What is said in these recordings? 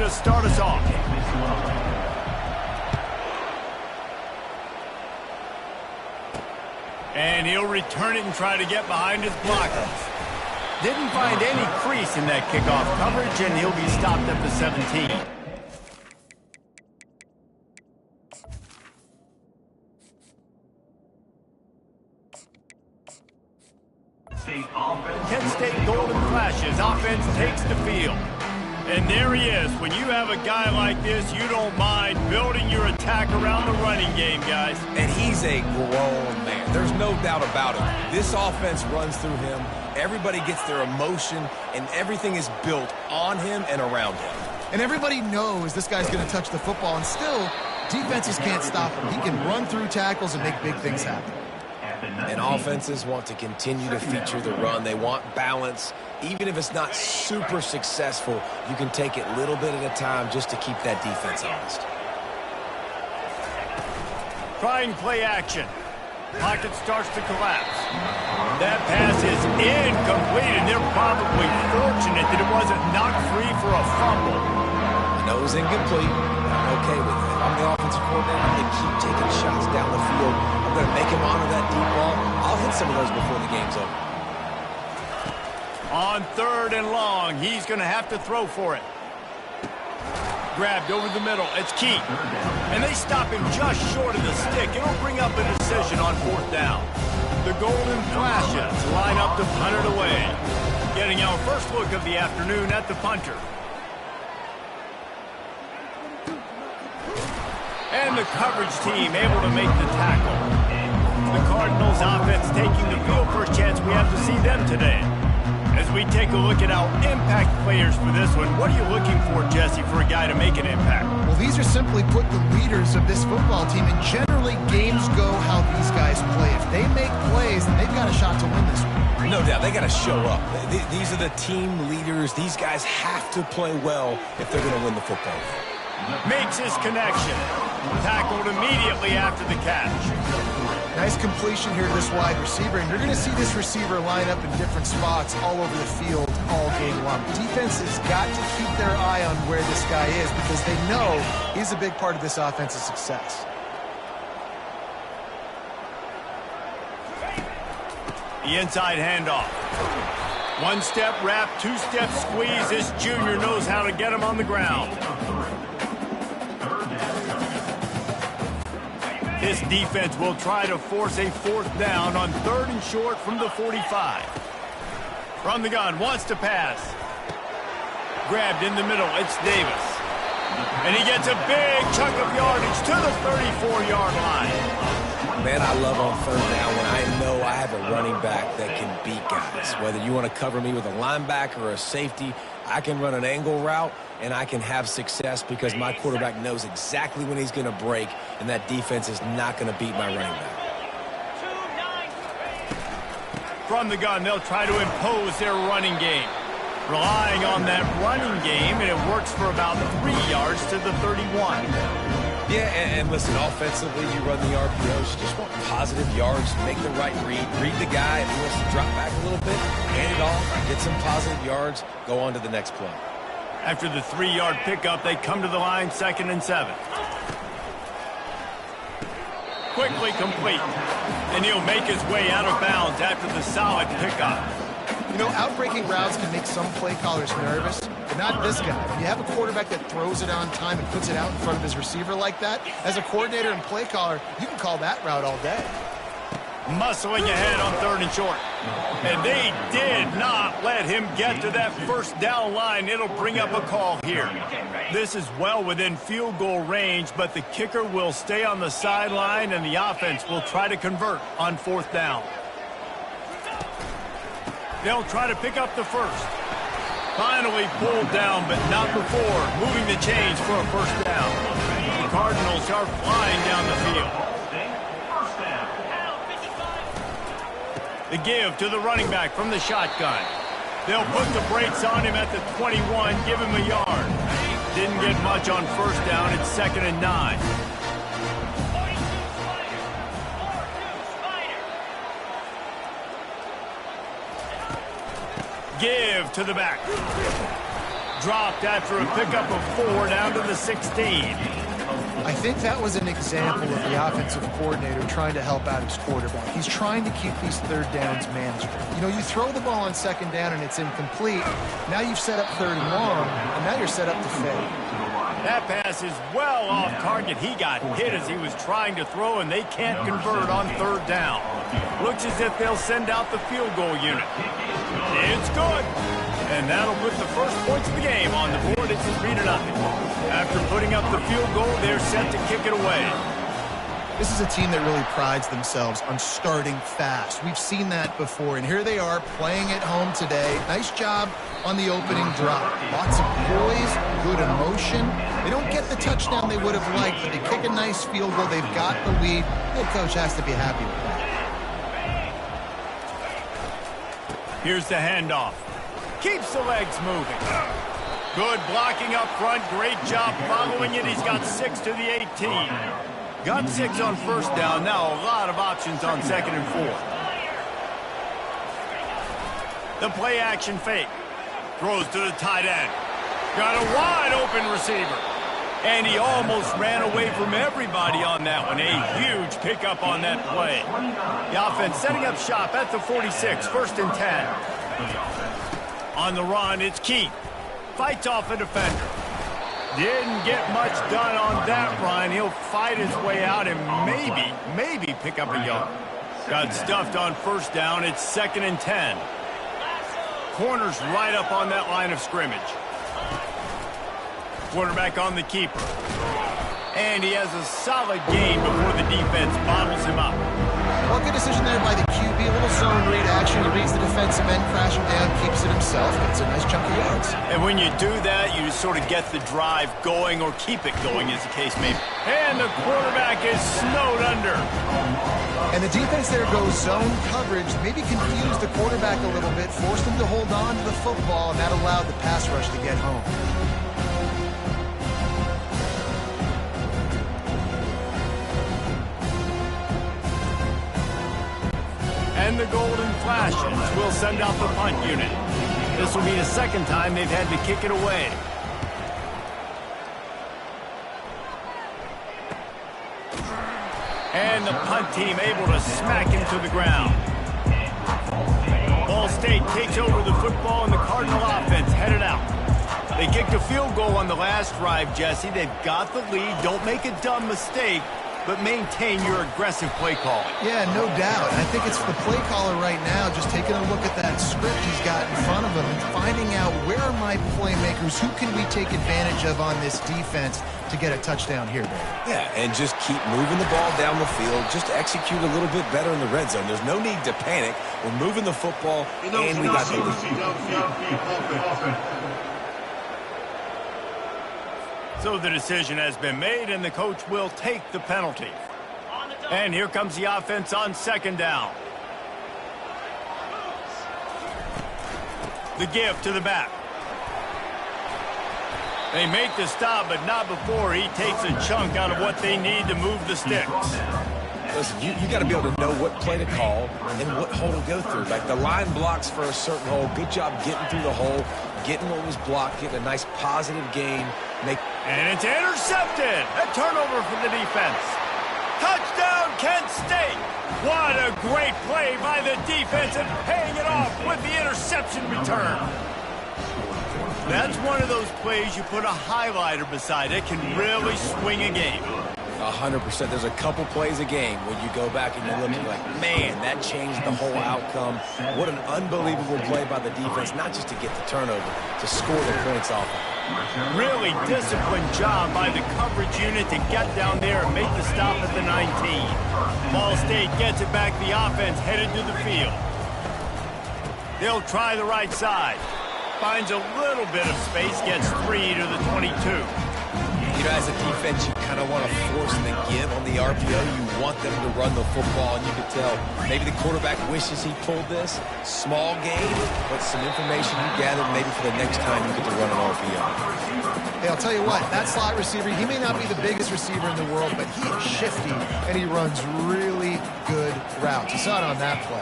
to start us off. And he'll return it and try to get behind his blockers. Didn't find any crease in that kickoff coverage, and he'll be stopped at the 17. Kent State Golden Flashes offense takes the field. And there he is. When you have a guy like this, you don't mind building your attack around the running game, guys. And he's a grown man. There's no doubt about it. This offense runs through him. Everybody gets their emotion, and everything is built on him and around him. And everybody knows this guy's going to touch the football, and still, defenses can't stop him. He can run through tackles and make big things happen. And offenses want to continue to feature the run. They want balance. Even if it's not super successful, you can take it little bit at a time just to keep that defense honest. Trying play action. Pocket starts to collapse. That pass is incomplete, and they're probably fortunate that it wasn't knocked free for a fumble. I know it was incomplete. I'm okay with it. If I'm the offensive coordinator, I'm going to keep taking shots down the field. I'm going to make him honor that deep ball. I'll hit some of those before the game's over. On 3rd and long, he's going to have to throw for it. Grabbed over the middle. It's Key. And they stop him just short of the stick. It'll bring up a decision on 4th down. The Golden Flashes line up to punt it away. Getting our first look of the afternoon at the punter. And the coverage team able to make the tackle. The Cardinals offense taking the field. First chance we have to see them today. As we take a look at our impact players for this one, what are you looking for, Jesse, for a guy to make an impact? Well, these are simply put the leaders of this football team, and generally games go how these guys play. If they make plays, then they've got a shot to win this one. No doubt, they got to show up. These are the team leaders. These guys have to play well if they're going to win the football game. Makes his connection. Tackled immediately after the catch. Nice completion here to this wide receiver, and you're going to see this receiver line up in different spots all over the field all game long. Defense has got to keep their eye on where this guy is because they know he's a big part of this offense's success. The inside handoff. One step wrap, 2-step squeeze. This junior knows how to get him on the ground. This defense will try to force a 4th down on 3rd and short from the 45. From the gun, wants to pass. Grabbed in the middle, it's Davis. And he gets a big chunk of yardage to the 34-yard line. Man, I love on 3rd down when I know I have a running back that can beat guys. Whether you want to cover me with a linebacker or a safety, I can run an angle route, and I can have success because my quarterback knows exactly when he's going to break, and that defense is not going to beat my running back. From the gun, they'll try to impose their running game. Relying on that running game, and it works for about 3 yards to the 31. Yeah, and listen, offensively, you run the RPOs. You just want positive yards, make the right read the guy. If he wants to drop back a little bit, hand it off, get some positive yards, go on to the next play. After the 3-yard pickup, they come to the line, 2nd and 7. Quickly complete. And he'll make his way out of bounds after the solid pickup. You know, outbreaking routes can make some play callers nervous, but not this guy. If you have a quarterback that throws it on time and puts it out in front of his receiver like that, as a coordinator and play caller, you can call that route all day. Muscling ahead on 3rd and short. And they did not let him get to that 1st down line. It'll bring up a call here. This is well within field goal range, but the kicker will stay on the sideline, and the offense will try to convert on 4th down. They'll try to pick up the 1st. Finally pulled down, but not before moving the chains for a 1st down. The Cardinals are flying down the field. The give to the running back from the shotgun. They'll put the brakes on him at the 21, give him a yard. Didn't get much on 1st down. It's 2nd and 9. Give to the back. Dropped after a pickup of 4 down to the 16. I think that was an example of the offensive coordinator trying to help out his quarterback. He's trying to keep these third downs manageable. You know, you throw the ball on second down and it's incomplete. Now you've set up third and long, and now you're set up to fail. That pass is well off target. He got hit as he was trying to throw, and they can't convert on third down. Looks as if they'll send out the field goal unit. It's good. And that'll put the first points of the game on the board. It's 3-0. After putting up the field goal, they're set to kick it away. This is a team that really prides themselves on starting fast. We've seen that before, and here they are playing at home today. Nice job on the opening drop. Lots of poise, good emotion. They don't get the touchdown they would have liked, but they kick a nice field goal. They've got the lead. Head coach has to be happy with that. Here's the handoff. Keeps the legs moving. Good blocking up front. Great job following it. He's got 6 to the 18. Got 6 on first down. Now a lot of options on second and 4. The play action fake. Throws to the tight end. Got a wide open receiver. And he almost ran away from everybody on that one. A huge pickup on that play. The offense setting up shop at the 46. 1st and 10. On the run, it's Keith. Fights off a defender. Didn't get much done on that run. He'll fight his way out and maybe pick up a yard. Got stuffed on first down. It's 2nd and 10. Corner's right up on that line of scrimmage. Quarterback on the keeper. And he has a solid gain before the defense bottles him up. Well, good decision there by the QB. A little zone read action. He reads the defensive end, crashing down, keeps it himself. It's a nice chunk of yards. And when you do that, you just sort of get the drive going or keep it going, as the case may be. And the quarterback is snowed under. And the defense there goes zone coverage. Maybe confused the quarterback a little bit, forced him to hold on to the football, and that allowed the pass rush to get home. And the golden flashes will send out the punt unit. This will be the 2nd time they've had to kick it away. And the punt team able to smack him to the ground. Ball State takes over the football, and the Cardinal offense headed out. They kicked a field goal on the last drive, Jesse. They've got the lead. Don't make a dumb mistake, but maintain your aggressive play calling. Yeah, no doubt. I think it's the play caller right now just taking a look at that script he's got in front of him and finding out where are my playmakers, who can we take advantage of on this defense to get a touchdown here, Dave. Yeah, and just keep moving the ball down the field. Just execute a little bit better in the red zone. There's no need to panic. We're moving the football, and we got the lead. So the decision has been made, and the coach will take the penalty. And here comes the offense on 2nd down. The give to the back. They make the stop, but not before he takes a chunk out of what they need to move the sticks. Listen, you got to be able to know what play to call and what hole to go through. Like the line blocks for a certain hole. Good job getting through the hole, getting what was blocked, getting a nice positive gain. And it's intercepted. A turnover for the defense. Touchdown, Kent State. What a great play by the defense and paying it off with the interception return. That's one of those plays you put a highlighter beside. It can really swing a game. 100%. There's a couple plays a game when you go back and you look and you're like, man, that changed the whole outcome. What an unbelievable play by the defense, not just to get the turnover, to score the points off. Really disciplined job by the coverage unit to get down there and make the stop at the 19. Ball State gets it back. The offense headed to the field. They'll try the right side. Finds a little bit of space, gets 3 to the 22. You know, as a defense, you kind of want to force the give on the RPO. You want them to run the football, and you can tell maybe the quarterback wishes he pulled this. Small gain, but some information you gathered maybe for the next time you get to run an RPO. Hey, I'll tell you what, that slot receiver, he may not be the biggest receiver in the world, but he is shifty, and he runs really good routes. You saw it on that play.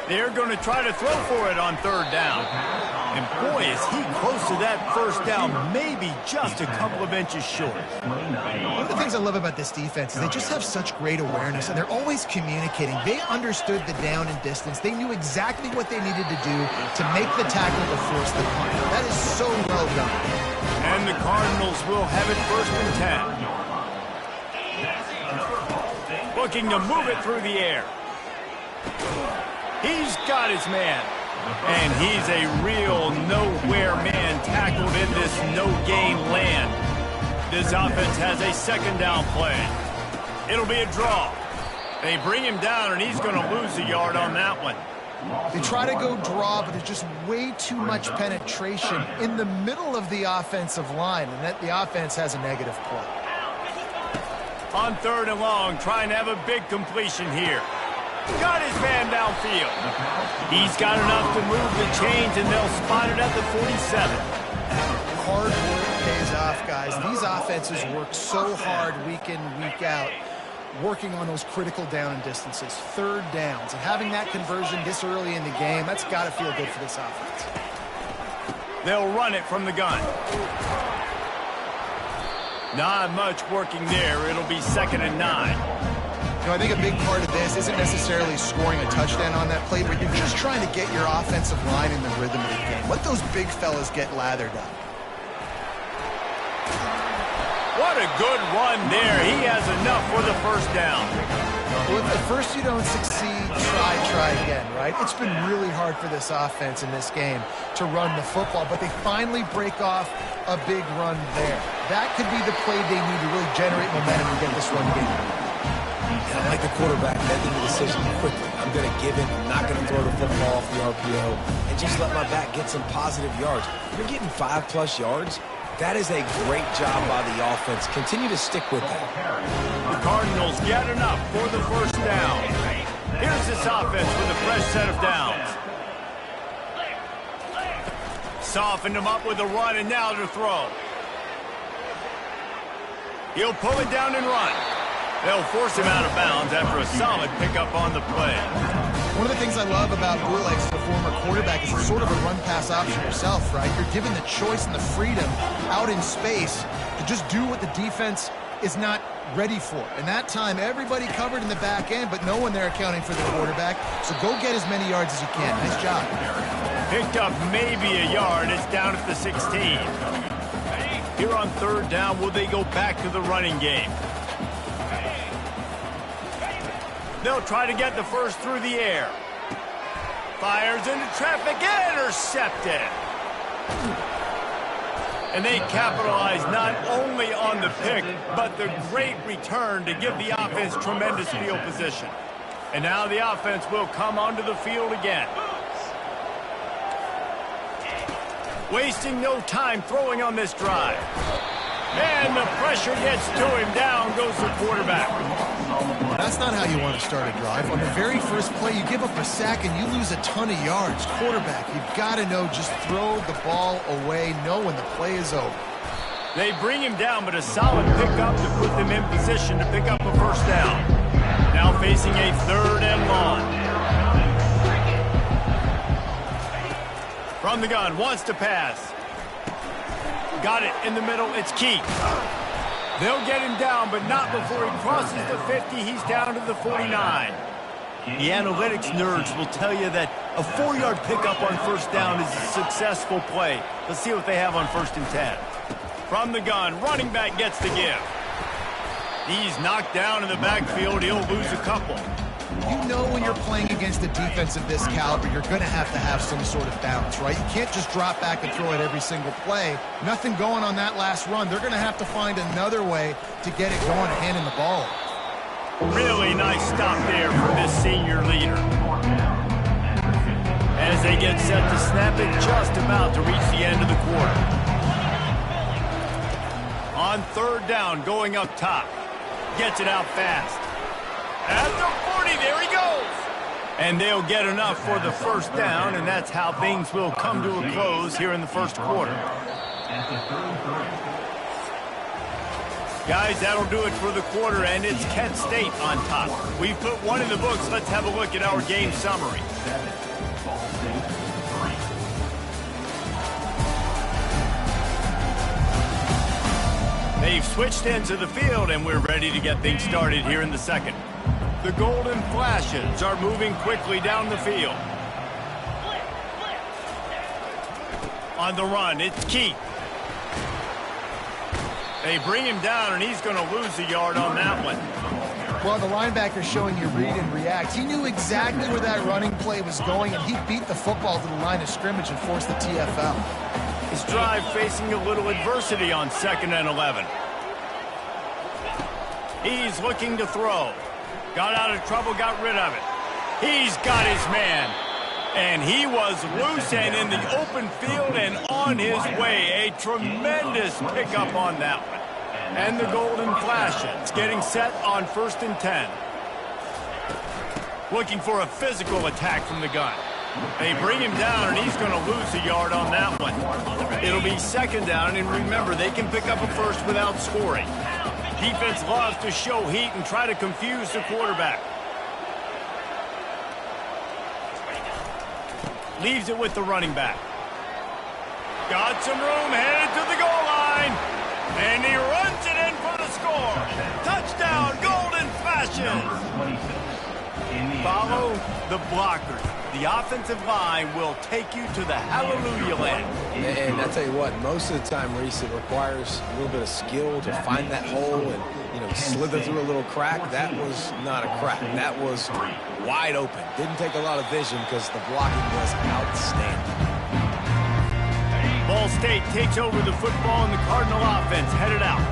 They're going to try to throw for it on 3rd down. And boy, is he close to that first down, maybe just a couple of inches short. One of the things I love about this defense is they just have such great awareness, and they're always communicating. They understood the down and distance. They knew exactly what they needed to do to make the tackle to force the punt. That is so well done. And the Cardinals will have it 1st and 10. Looking to move it through the air. He's got his man. And he's a real nowhere man tackled in this no-gain land. This offense has a 2nd down play. It'll be a draw. They bring him down, and he's going to lose a yard on that one. They try to go draw, but there's just way too much penetration in the middle of the offensive line, and that the offense has a negative play. On 3rd and long, trying to have a big completion here. Got his man downfield. He's got enough to move the chains, and they'll spot it at the 47. Hard work pays off, guys. These offenses work so hard week in, week out, working on those critical down and distances, 3rd downs, and having that conversion this early in the game, that's got to feel good for this offense. They'll run it from the gun. Not much working there. It'll be 2nd and 9. You know, I think a big part of this isn't necessarily scoring a touchdown on that play, but you're just trying to get your offensive line in the rhythm of the game. Let those big fellas get lathered up. What a good run there. He has enough for the 1st down. Well, if at first you don't succeed, try again, right? It's been really hard for this offense in this game to run the football, but they finally break off a big run there. That could be the play they need to really generate momentum and get this run game. I like the quarterback making the decision quickly. I'm going to give it. I'm not going to throw the football off the RPO and just let my back get some positive yards. You're getting 5+ yards. That is a great job by the offense. Continue to stick with that. The Cardinals get enough for the 1st down. Here's this offense with a fresh set of downs. Softened him up with a run, and now to throw. He'll pull it down and run. They'll force him out of bounds after a solid pickup on the play. One of the things I love about Burlegs as a former quarterback is it's sort of a run-pass option yourself, right? You're given the choice and the freedom out in space to just do what the defense is not ready for. And that time, everybody covered in the back end, but no one there accounting for the quarterback. So go get as many yards as you can. Nice job. Picked up maybe a yard. It's down at the 16. Here on 3rd down, will they go back to the running game? They'll try to get the 1st through the air. Fires into traffic, intercepted. And they capitalize not only on the pick, but the great return to give the offense tremendous field position. And now the offense will come onto the field again. Wasting no time throwing on this drive. And the pressure gets to him. Down goes the quarterback. That's not how you want to start a drive. On the very first play, you give up a sack and you lose a ton of yards. Quarterback, you've got to know, just throw the ball away, know when the play is over. They bring him down, but a solid pickup to put them in position to pick up a 1st down. Now facing a 3rd and long. From the gun, wants to pass. Got it in the middle, it's Keith. They'll get him down, but not before he crosses the 50. He's down to the 49. The analytics nerds will tell you that a 4-yard pickup on 1st down is a successful play. Let's see what they have on 1st and 10. From the gun, running back gets the give. He's knocked down in the backfield. He'll lose a couple. You know when you're playing against a defense of this caliber, you're going to have some sort of balance, right? You can't just drop back and throw it every single play. Nothing going on that last run. They're going to have to find another way to get it going and handing the ball. Really nice stop there for this senior leader. As they get set to snap it, just about to reach the end of the quarter. On 3rd down, going up top. Gets it out fast. At the 40, there he goes. And they'll get enough for the 1st down, and that's how things will come to a close here in the 1st quarter. Guys, that'll do it for the quarter, and it's Kent State on top. We've put one in the books. Let's have a look at our game summary. They've switched into the field, and we're ready to get things started here in the second. The Golden Flashes are moving quickly down the field. On the run, it's Keith. They bring him down, and he's going to lose a yard on that one. Well, the linebacker's showing you read and react. He knew exactly where that running play was going, and he beat the football to the line of scrimmage and forced the TFL. His drive facing a little adversity on 2nd and 11. He's looking to throw. Got out of trouble, got rid of it. He's got his man. And he was loose and in the open field and on his way. A tremendous pickup on that one. And the Golden Flashes getting set on 1st and 10. Looking for a physical attack from the gun. They bring him down, and he's going to lose a yard on that one. It'll be 2nd down, and remember, they can pick up a first without scoring. Defense loves to show heat and try to confuse the quarterback. Leaves it with the running back. Got some room, headed to the goal line. And he runs it in for the score. Touchdown, Golden Flashes. Follow the blockers. The offensive line will take you to the hallelujah land. And I tell you what, most of the time, Reese, it requires a little bit of skill to find that hole and, slither through a little crack. That was not a crack. That was wide open. Didn't take a lot of vision because the blocking was outstanding. Ball State takes over the football, and the Cardinal offense headed out.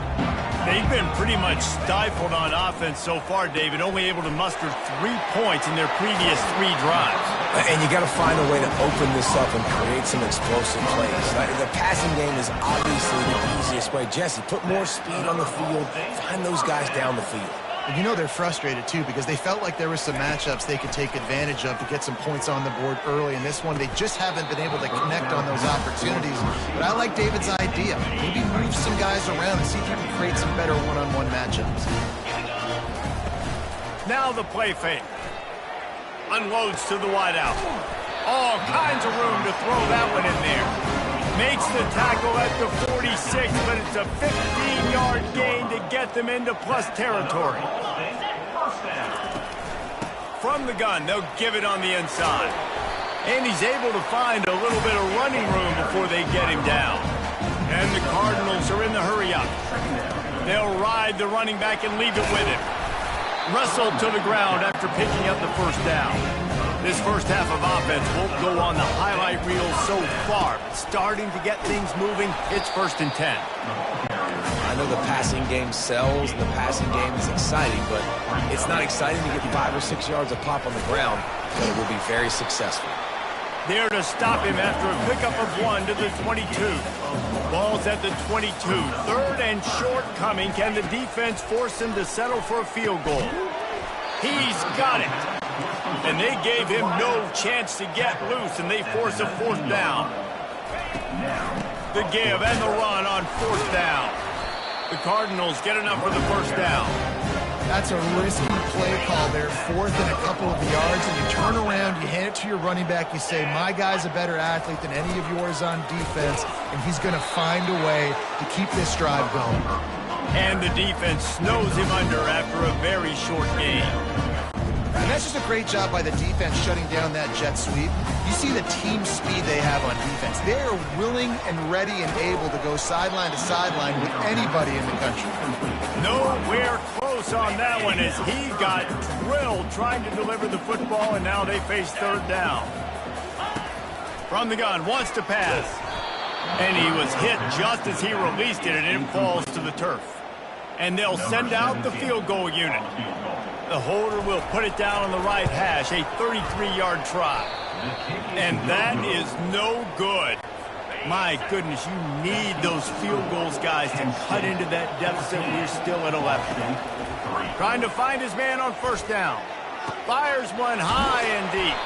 They've been pretty much stifled on offense so far, David, only able to muster 3 points in their previous 3 drives. And you got to find a way to open this up and create some explosive plays. The passing game is obviously the easiest way. Jesse, put more speed on the field. Find those guys down the field. And they're frustrated, too, because they felt like there were some matchups they could take advantage of to get some points on the board early. In this one, they just haven't been able to connect on those opportunities. But I like David's idea. Maybe move some guys around and see if you can create some better one-on-one matchups. Now the play fake. Unloads to the wideout. All kinds of room to throw that one in there. Makes the tackle at the 46, but it's a 15-yard gain to get them into plus territory. From the gun, they'll give it on the inside. And he's able to find a little bit of running room before they get him down. And the Cardinals are in the hurry-up. They'll ride the running back and leave it with him. Wrestled to the ground after picking up the first down. This first half of offense won't go on the highlight reel so far, but starting to get things moving, it's 1st and 10. I know the passing game sells and the passing game is exciting, but it's not exciting to get 5 or 6 yards of pop on the ground, but it will be very successful. There to stop him after a pickup of 1 to the 22. Ball's at the 22. 3rd and short coming. Can the defense force him to settle for a field goal? He's got it. And they gave him no chance to get loose, and they force a 4th down. The give and the run on 4th down. The Cardinals get enough for the first down. That's a risky play call there, 4th and a couple of yards, and you turn around, you hand it to your running back, you say, my guy's a better athlete than any of yours on defense, and he's going to find a way to keep this drive going. And the defense snows him under after a very short game. And that's just a great job by the defense shutting down that jet sweep. You see the team speed they have on defense. They are willing and ready and able to go sideline to sideline with anybody in the country. Nowhere close on that one as he got drilled trying to deliver the football, and now they face 3rd down. From the gun, wants to pass. And he was hit just as he released it, and it falls to the turf. And they'll send out the field goal unit. The holder will put it down on the right hash, a 33-yard try. And that is no good. My goodness, you need those field goals, guys, to cut into that deficit when you're still at 11. Trying to find his man on 1st down. Fires one high and deep.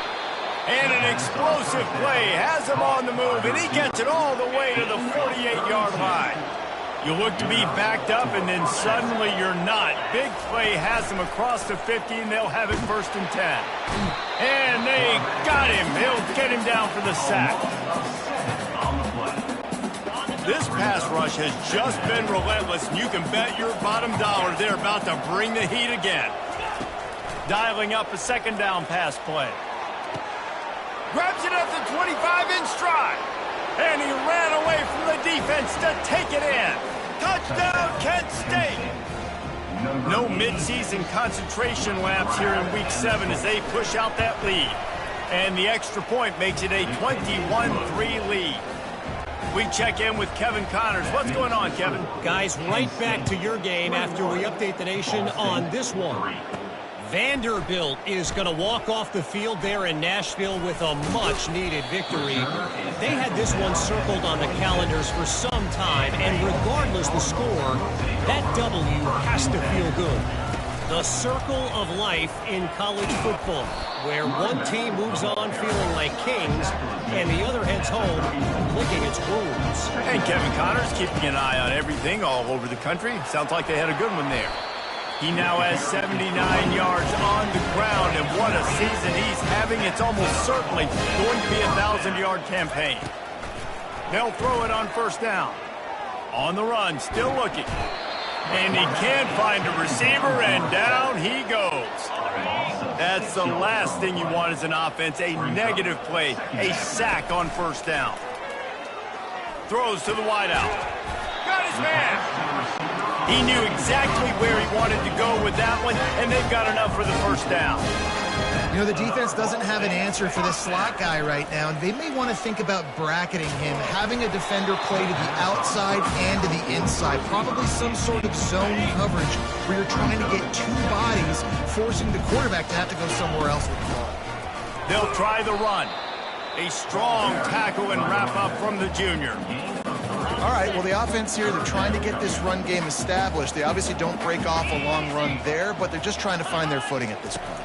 And an explosive play has him on the move, and he gets it all the way to the 48-yard line. You look to be backed up, and then suddenly you're not. Big play has him across the 50, and they'll have it 1st and 10. And they got him. They'll get him down for the sack. This pass rush has just been relentless, and you can bet your bottom dollar they're about to bring the heat again. Dialing up a second down pass play. Grabs it at the 25 in stride. And he ran away from the defense to take it in. Touchdown, Kent State. No midseason concentration laps here in Week 7 as they push out that lead. And the extra point makes it a 21-3 lead. We check in with Kevin Connors. What's going on, Kevin? Guys, right back to your game after we update the nation on this one. Vanderbilt is going to walk off the field there in Nashville with a much-needed victory. They had this one circled on the calendars for some time, and regardless the score, that W has to feel good. The circle of life in college football, where one team moves on feeling like kings, and the other heads home licking its wounds. And Kevin Connors keeping an eye on everything all over the country. Sounds like they had a good one there. He now has 79 yards on the ground, and what a season he's having. It's almost certainly going to be a 1,000-yard campaign. They'll throw it on first down. On the run, still looking. And he can't find a receiver, and down he goes. That's the last thing you want as an offense, a negative play, a sack on first down. Throws to the wideout. Got his man. He knew exactly where he wanted to go with that one, and they've got enough for the first down. You know, the defense doesn't have an answer for this slot guy right now, and they may want to think about bracketing him, having a defender play to the outside and to the inside, probably some sort of zone coverage where you're trying to get two bodies, forcing the quarterback to have to go somewhere else with the ball. They'll try the run. A strong tackle and wrap up from the junior. All right, well, the offense here, they're trying to get this run game established. They obviously don't break off a long run there, but they're just trying to find their footing at this point.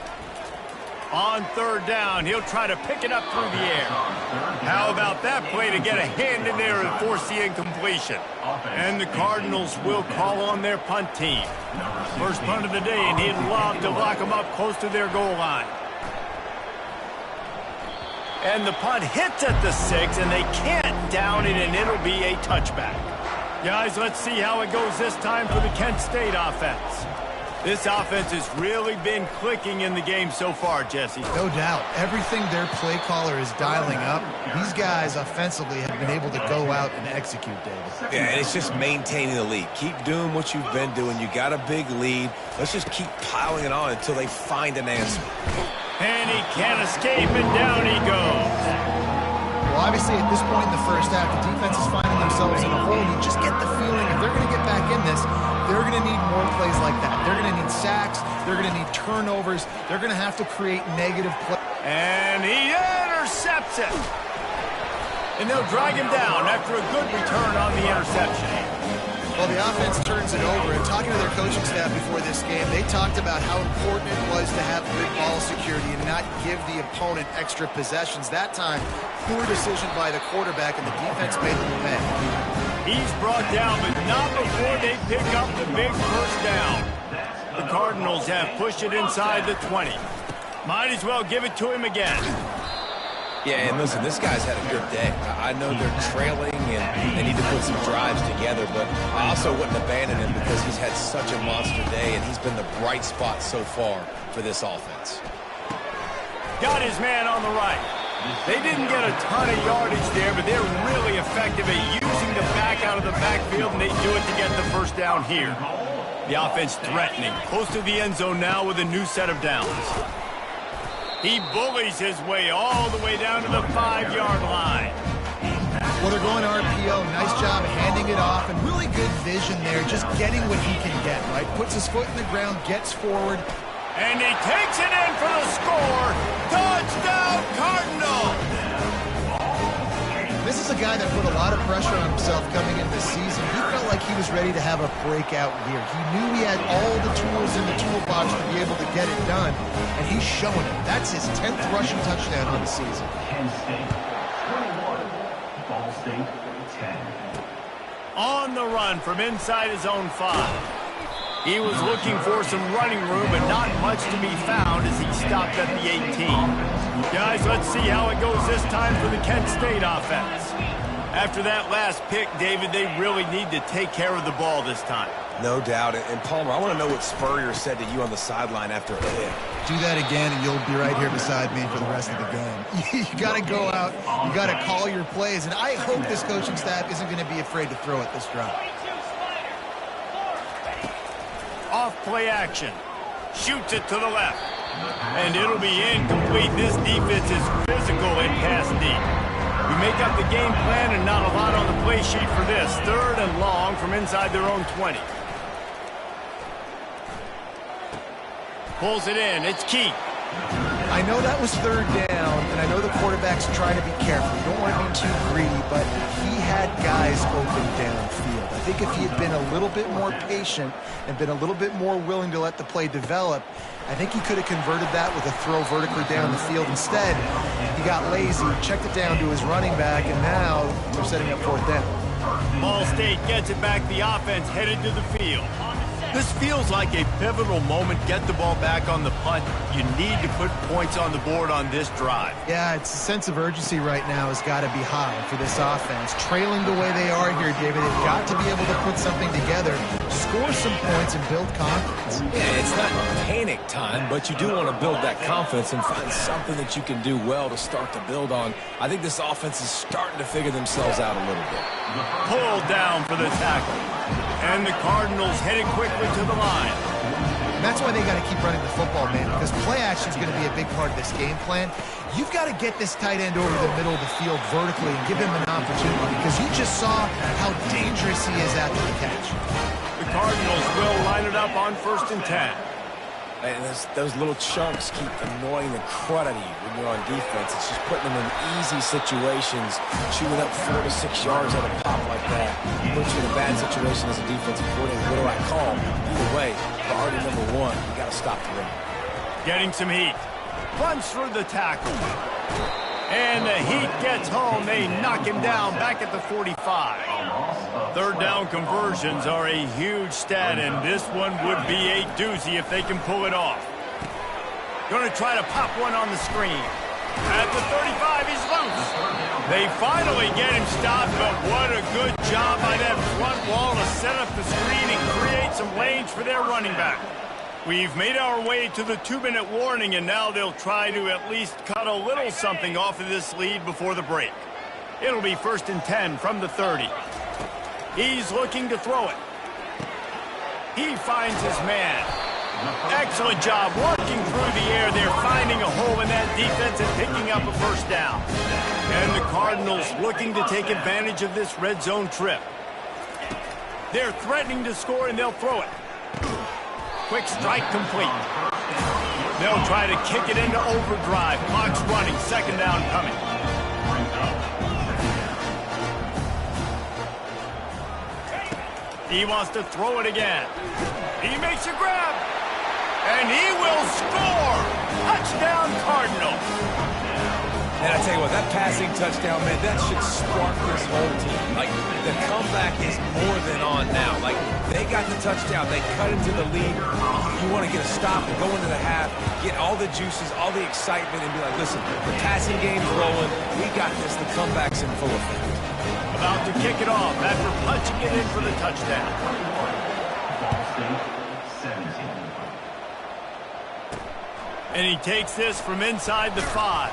On third down, he'll try to pick it up through the air. How about that play to get a hand in there and force the incompletion? And the Cardinals will call on their punt team. First punt of the day, and he'd love to lock them up close to their goal line. And the punt hits at the 6, and they can't down it, and it'll be a touchback. Guys, let's see how it goes this time for the Kent State offense. This offense has really been clicking in the game so far, Jesse. No doubt. Everything their play caller is dialing up, these guys offensively have been able to go out and execute, David. Yeah, and it's just maintaining the lead. Keep doing what you've been doing. You got a big lead. Let's just keep piling it on until they find an answer. And he can't escape, and down he goes. Well, obviously, at this point in the first half, the defense is finding themselves in a hole. You just get the feeling if they're going to get back in this, they're going to need more plays like that. They're going to need sacks. They're going to need turnovers. They're going to have to create negative plays. And he intercepts it. And they'll drag him down after a good return on the interception. Well, the offense turns it over, and talking to their coaching staff before this game, they talked about how important it was to have good ball security and not give the opponent extra possessions. That time, poor decision by the quarterback, and the defense made them pay. He's brought down, but not before they pick up the big first down. The Cardinals have pushed it inside the 20. Might as well give it to him again. Yeah, and listen, this guy's had a good day. I know they're trailing and they need to put some drives together, but I also wouldn't abandon him because he's had such a monster day, and he's been the bright spot so far for this offense. Got his man on the right. They didn't get a ton of yardage there, but they're really effective at using the back out of the backfield, and they do it to get the first down here. The offense threatening, close to the end zone now with a new set of downs. He bullies his way all the way down to the 5-yard line. Well, they're going RPO. Nice job handing it off, and really good vision there, just getting what he can get, right? Puts his foot in the ground, gets forward. And he takes it in for the score. Touchdown, Cardinals! This is a guy that put a lot of pressure on himself coming into the season. He felt like he was ready to have a breakout year. He knew he had all the tools in the toolbox to be able to get it done, and he's showing it. That's his 10th rushing touchdown on the season. Kent State 21, Ball State 10. On the run from inside his own 5. He was looking for some running room, but not much to be found as he stopped at the 18. Guys, let's see how it goes this time for the Kent State offense. After that last pick, David, they really need to take care of the ball this time. No doubt. And Palmer, I want to know what Spurrier said to you on the sideline after a hit. Do that again, and you'll be right here beside me for the rest of the game. You got to go out. You got to call your plays. And I hope this coaching staff isn't going to be afraid to throw it this drive. Off play action. Shoots it to the left. And it'll be incomplete. This defense is physical and pass deep. We make up the game plan and not a lot on the play sheet for this. 3rd and long from inside their own 20. Pulls it in. It's Keith. I know that was 3rd down, and I know the quarterback's trying to be careful. You don't want to be too greedy, but he had guys open downfield. I think if he had been a little bit more patient and been a little bit more willing to let the play develop, I think he could have converted that with a throw vertically down the field. Instead, he got lazy, checked it down to his running back, and now they're setting up 4th down. Ball State gets it back. The offense headed to the field. This feels like a pivotal moment. Get the ball back on the punt. You need to put points on the board on this drive. Yeah, it's a sense of urgency right now has got to be high for this offense. Trailing the way they are here, David, they've got to be able to put something together, score some points, and build confidence. Yeah, it's not panic time, but you do want to build that confidence and find something that you can do well to start to build on. I think this offense is starting to figure themselves out a little bit. Pulled down for the tackle. And the Cardinals headed quickly to the line. And that's why they got to keep running the football, man, because play action is going to be a big part of this game plan. You've got to get this tight end over the middle of the field vertically and give him an opportunity, because you just saw how dangerous he is after the catch. The Cardinals will line it up on 1st and 10. And those little chunks keep annoying the crud out of you when you're on defense. It's just putting them in easy situations, chewing up 4 to 6 yards at a pop like that. Puts you in a bad situation as a defensive coordinator. What do I call? Either way, priority number 1, you got to stop the run. Getting some heat. Runs through the tackle. And the heat gets home. They knock him down back at the 45. 3rd down conversions are a huge stat, and this one would be a doozy if they can pull it off. Going to try to pop one on the screen. At the 35, he's loose. They finally get him stopped, but what a good job by that front wall to set up the screen and create some lanes for their running back. We've made our way to the 2-minute warning, and now they'll try to at least cut a little something off of this lead before the break. It'll be 1st and 10 from the 30. He's looking to throw it. He finds his man. Excellent job working through the air. They're finding a hole in that defense and picking up a 1st down. And the Cardinals looking to take advantage of this red zone trip. They're threatening to score, and they'll throw it. Quick strike complete. They'll try to kick it into overdrive. Clock's running. 2nd down coming. He wants to throw it again. He makes a grab. And he will score. Touchdown, Cardinals. And I tell you what, that passing touchdown, man, that should spark this whole team. Like, the comeback is more than on now. Like, they got the touchdown. They cut into the lead. You want to get a stop and go into the half, get all the juices, all the excitement, and be like, listen, the passing game's rolling. We got this. The comeback's in full effect. About to kick it off after punching it in for the touchdown. Ball State, 17. And he takes this from inside the 5.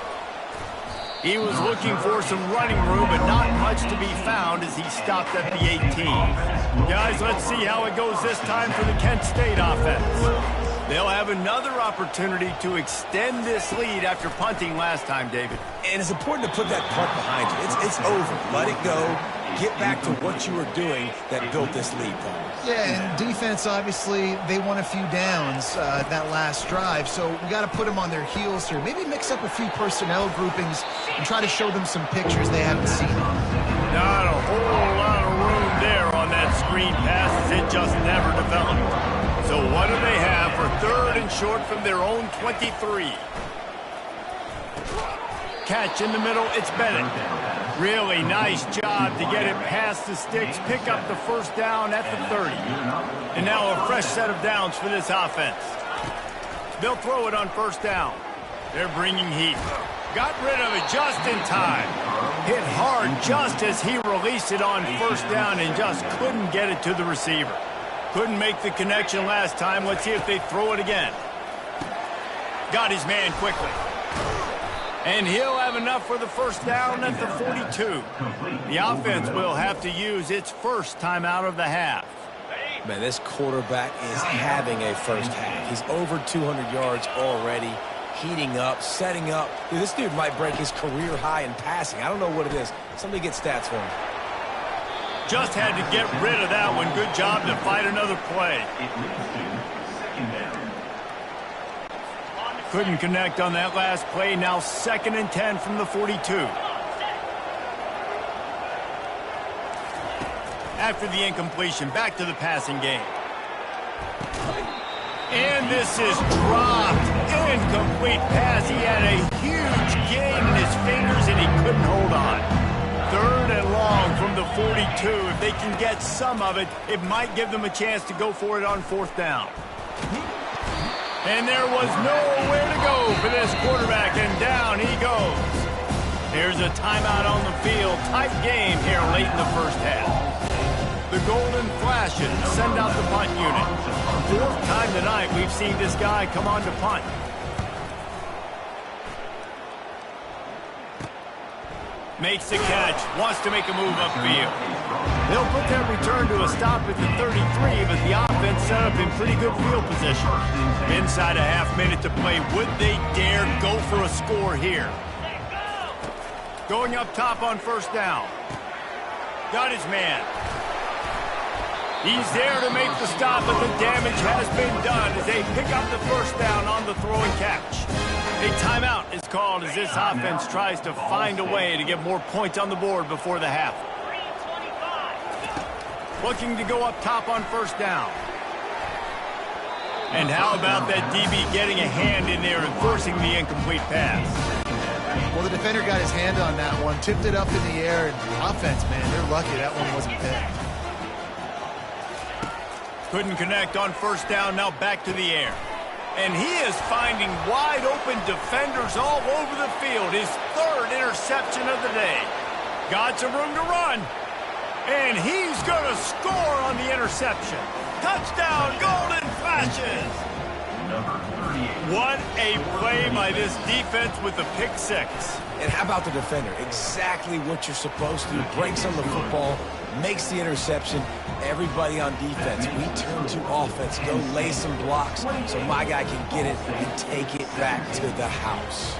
He was looking for some running room, but not much to be found as he stopped at the 18. Guys, let's see how it goes this time for the Kent State offense. They'll have another opportunity to extend this lead after punting last time, David. And it's important to put that punt behind you. It's over. Let it go. Get back to what you were doing that built this lead, Paul. Yeah, and defense, obviously, they won a few downs that last drive, so we got to put them on their heels here. Maybe mix up a few personnel groupings and try to show them some pictures they haven't seen. Not a whole lot of room there on that screen pass as it just never developed. So what do they have for 3rd and short from their own 23? Catch in the middle, it's Bennett. Really nice job to get it past the sticks, pick up the 1st down at the 30. And now a fresh set of downs for this offense. They'll throw it on 1st down. They're bringing heat. Got rid of it just in time. Hit hard just as he released it on first down and just couldn't get it to the receiver. Couldn't make the connection last time. Let's see if they throw it again. Got his man quickly. And he'll have enough for the first down at the 42. The offense will have to use its first timeout of the half. Man, this quarterback is having a first half. He's over 200 yards already, heating up, setting up. Dude, this dude might break his career high in passing. I don't know what it is. Somebody get stats for him. Just had to get rid of that one. Good job to fight another play. Couldn't connect on that last play. Now 2nd and 10 from the 42. After the incompletion, back to the passing game. And this is dropped. Incomplete pass. He had a huge gain in his fingers and he couldn't hold on. 3rd and long from the 42. If they can get some of it, it might give them a chance to go for it on 4th down. And there was nowhere to go for this quarterback, and down he goes. There's a timeout on the field. Tight game here late in the first half. The Golden Flashes send out the punt unit. 4th time tonight we've seen this guy come on to punt. Makes the catch, wants to make a move upfield. They'll put that return to a stop at the 33, but the offense set up in pretty good field position. Inside a half-minute to play. Would they dare go for a score here? Going up top on first down. Got his man. He's there to make the stop, but the damage has been done as they pick up the first down on the throw and catch. A timeout is called as this offense tries to find a way to get more points on the board before the half. Looking to go up top on first down. And how about that DB getting a hand in there and forcing the incomplete pass? Well, the defender got his hand on that one, tipped it up in the air, and offense, man, they're lucky that one wasn't picked. Couldn't connect on first down, now back to the air. And he is finding wide open defenders all over the field. His 3rd interception of the day. Got some room to run. And he's going to score on the interception. Touchdown, Golden Flashes. What a play by this defense with the pick 6. And how about the defender? Exactly what you're supposed to. Breaks on the football, makes the interception. Everybody on defense, we turn to offense. Go lay some blocks so my guy can get it and take it back to the house.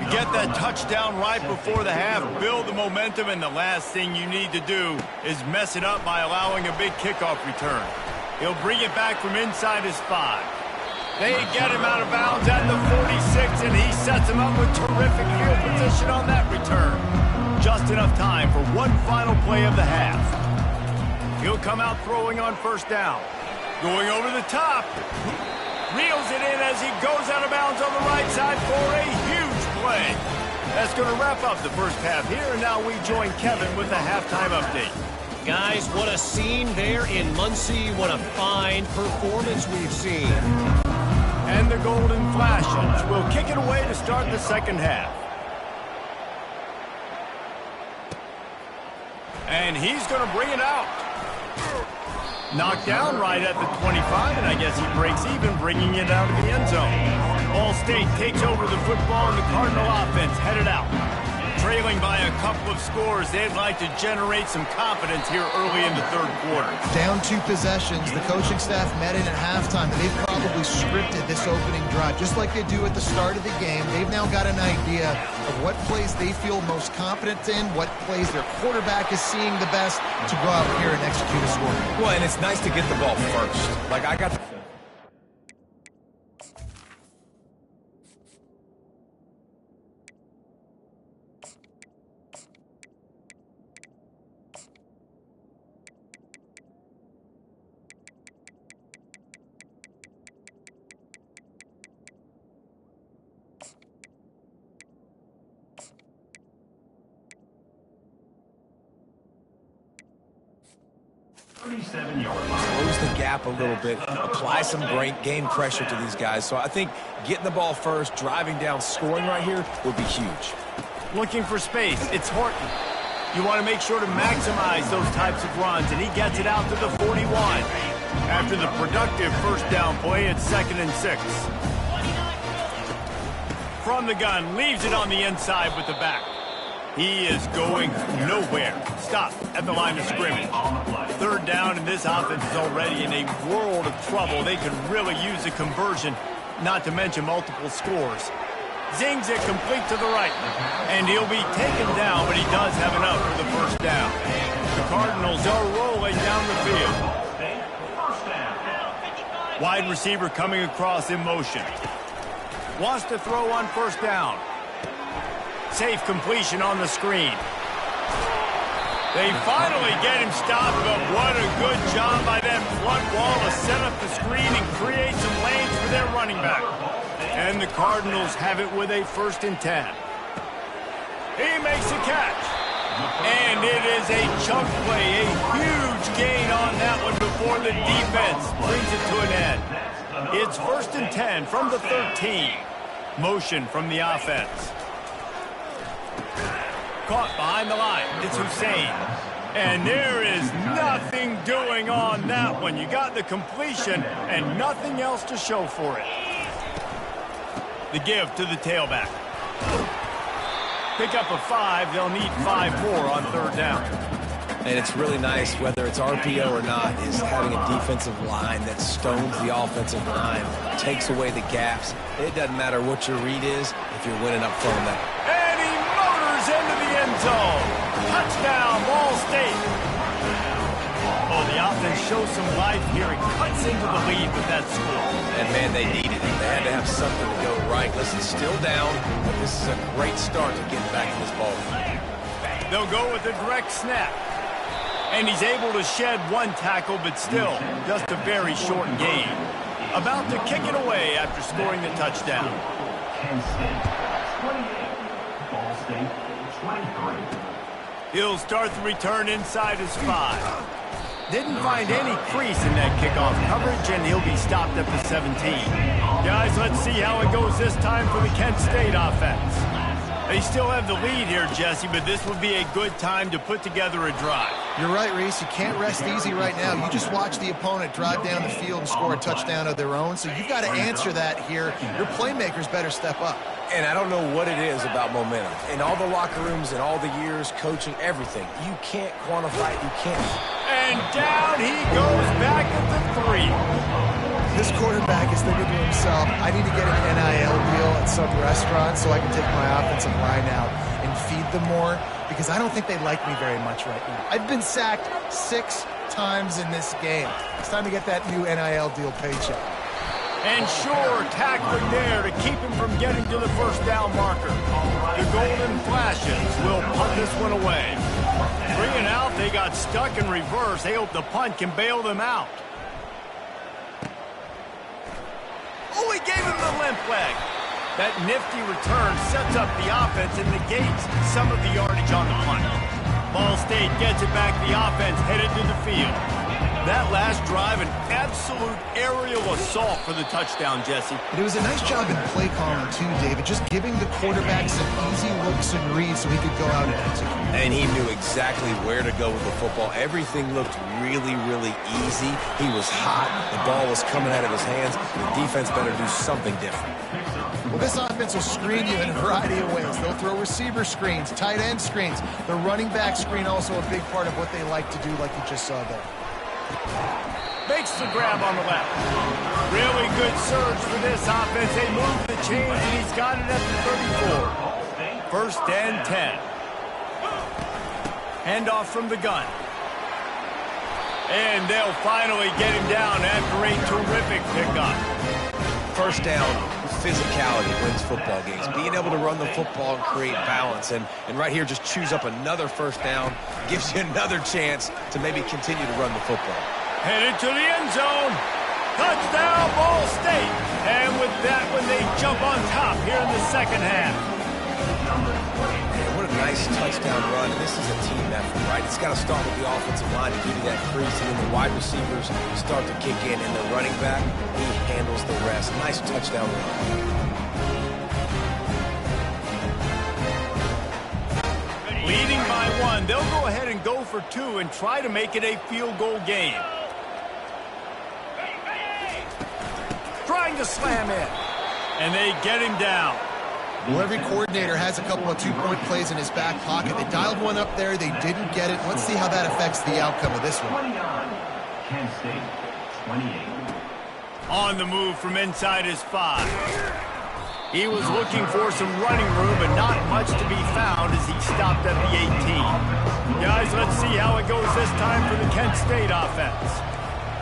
You get that touchdown right before the half, build the momentum, and the last thing you need to do is mess it up by allowing a big kickoff return. He'll bring it back from inside his 5. They get him out of bounds at the 46, and he sets him up with terrific field position on that return. Just enough time for one final play of the half. He'll come out throwing on first down. Going over the top. Reels it in as he goes out of bounds on the right side for a huge play. That's going to wrap up the first half here, and now we join Kevin with the halftime update. Guys, what a scene there in Muncie. What a fine performance we've seen. And the Golden Flashes will kick it away to start the second half. And he's going to bring it out. Knocked down right at the 25, and I guess he breaks even, bringing it out of the end zone. All-State takes over the football, and the Cardinal offense headed out. Trailing by a couple of scores, they'd like to generate some confidence here early in the third quarter. Down 2 possessions, the coaching staff met in at halftime, and they've probably scripted this opening drive. Just like they do at the start of the game, they've now got an idea of what plays they feel most confident in, what plays their quarterback is seeing the best to go out here and execute a score. Well, and it's nice to get the ball first. Like, I got... Close the gap a little bit, apply some great game pressure to these guys. So I think getting the ball first, driving down, scoring right here would be huge. Looking for space. It's Horton. You want to make sure to maximize those types of runs, and he gets it out to the 41. After the productive first down play, it's 2nd and 6. From the gun, leaves it on the inside with the back. He is going nowhere. Stop at the line of scrimmage. 3rd down, and this offense is already in a world of trouble. They could really use a conversion, not to mention multiple scores. Zings it complete to the right. And he'll be taken down, but he does have enough for the first down. The Cardinals are rolling down the field. Wide receiver coming across in motion. Wants to throw on 1st down. Safe completion on the screen. They finally get him stopped, but what a good job by that front wall to set up the screen and create some lanes for their running back. And the Cardinals have it with a 1st and 10. He makes a catch. And it is a chunk play, a huge gain on that one before the defense brings it to an end. It's 1st and 10 from the 13. Motion from the offense. Caught behind the line. It's Hussein. And there is nothing doing on that one. You got the completion and nothing else to show for it. The give to the tailback. Pick up a 5. They'll need 5 more on 3rd down. And it's really nice, whether it's RPO or not, is having a defensive line that stones the offensive line, takes away the gaps. It doesn't matter what your read is if you're winning up front of that. And he motors into the end zone. Touchdown, Ball State. Oh, the offense shows some life here and cuts into the lead with that score. And, man, they needed it. They had to have something to go right. Listen, still down, but this is a great start to getting back in this ball game. They'll go with a direct snap. And he's able to shed 1 tackle, but still just a very short gain. About to kick it away after scoring the touchdown. Ball State 23. He'll start the return inside his 5. Didn't find any crease in that kickoff coverage, and he'll be stopped at the 17. Guys, let's see how it goes this time for the Kent State offense. They still have the lead here, Jesse, but this would be a good time to put together a drive. You're right, Reese. You can't rest easy right now. You just watch the opponent drive down the field and score a touchdown of their own, so you've got to answer that here. Your playmakers better step up. And I don't know what it is about momentum. In all the locker rooms, in all the years, coaching, everything, you can't quantify it. You can't. And down he goes back at the 3. This quarterback is thinking to himself, I need to get an NIL deal at some restaurant so I can take my offensive line out and feed them more, because I don't think they like me very much right now. I've been sacked 6 times in this game. It's time to get that new NIL deal paycheck. And sure, tackling there to keep him from getting to the first down marker. The Golden Flashes will punt this one away. Bringing out, they got stuck in reverse. They hope the punt can bail them out. Oh, he gave him the limp leg. That nifty return sets up the offense and negates some of the yardage on the punt. Ball State gets it back. The offense headed to the field. That last drive, an absolute aerial assault for the touchdown, Jesse. But it was a nice job in play calling, too, David, just giving the quarterback some easy looks and reads so he could go out and execute. And he knew exactly where to go with the football. Everything looked really, really easy. He was hot. The ball was coming out of his hands. The defense better do something different. Well, this offense will screen you in a variety of ways. They'll throw receiver screens, tight end screens. The running back screen also a big part of what they like to do, like you just saw there. Makes the grab on the left. Really good surge for this offense. They move the chains, and he's got it at the 34. 1st and 10. Handoff from the gun. And they'll finally get him down after a terrific pickup. First down, physicality wins football games. Being able to run the football and create balance. And right here, just choose up another first down. Gives you another chance to maybe continue to run the football. Headed to the end zone. Touchdown, Ball State. And with that one, they jump on top here in the second half. Man, what a nice touchdown run. This is a team effort, right? It's got to start with the offensive line to give you that crease, and then the wide receivers start to kick in, and the running back, he handles the rest. Nice touchdown run. Leading by 1, they'll go ahead and go for 2 and try to make it a field goal game. Trying to slam in. And they get him down. Well, every coordinator has a couple of two-point plays in his back pocket. They dialed one up there. They didn't get it. Let's see how that affects the outcome of this one. 29, Kent State, 28. On the move from inside his 5. He was looking for some running room, but not much to be found as he stopped at the 18. Guys, let's see how it goes this time for the Kent State offense.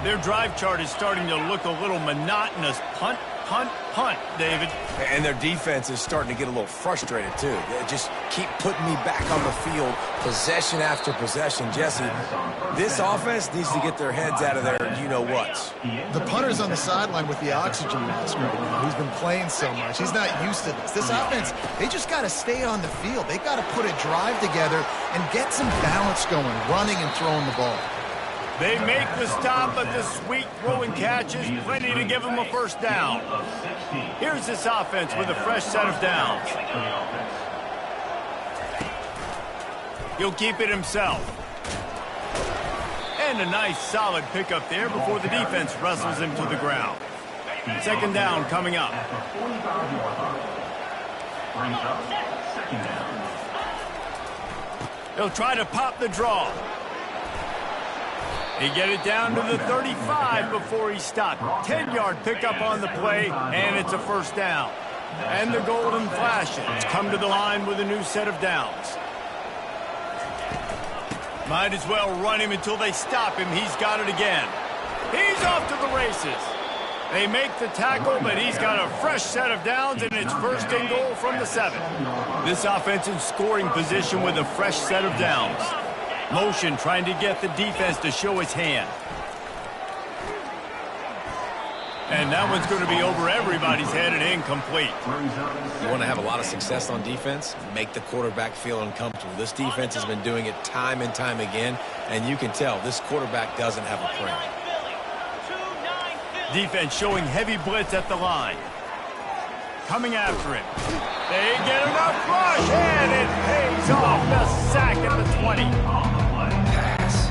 Their drive chart is starting to look a little monotonous. Punt, punt, punt, David. And their defense is starting to get a little frustrated, too. They just keep putting me back on the field, possession after possession. Jesse, this offense needs to get their heads out of their you-know-whats. The punter's on the sideline with the oxygen mask right now. He's been playing so much. He's not used to this. This offense, they just got to stay on the field. They got to put a drive together and get some balance going, running and throwing the ball. They make the stop, but the sweet throwing catch is plenty to give them a first down. Here's this offense with a fresh set of downs. He'll keep it himself. And a nice solid pickup there before the defense wrestles him to the ground. Second down coming up. He'll try to pop the draw. He get it down to the 35 before he stopped. 10-yard pickup on the play, and it's a first down. And the golden flashes come to the line with a new set of downs. Might as well run him until they stop him. He's got it again. He's off to the races. They make the tackle, but he's got a fresh set of downs, and it's first and goal from the 7. This offense in scoring position with a fresh set of downs. Motion trying to get the defense to show his hand. And that one's going to be over everybody's head and incomplete. You want to have a lot of success on defense? Make the quarterback feel uncomfortable. This defense has been doing it time and time again, and you can tell this quarterback doesn't have a prayer. Defense showing heavy blitz at the line. Coming after him. They get enough rush, and it pays off. The sack at the 20. Pass.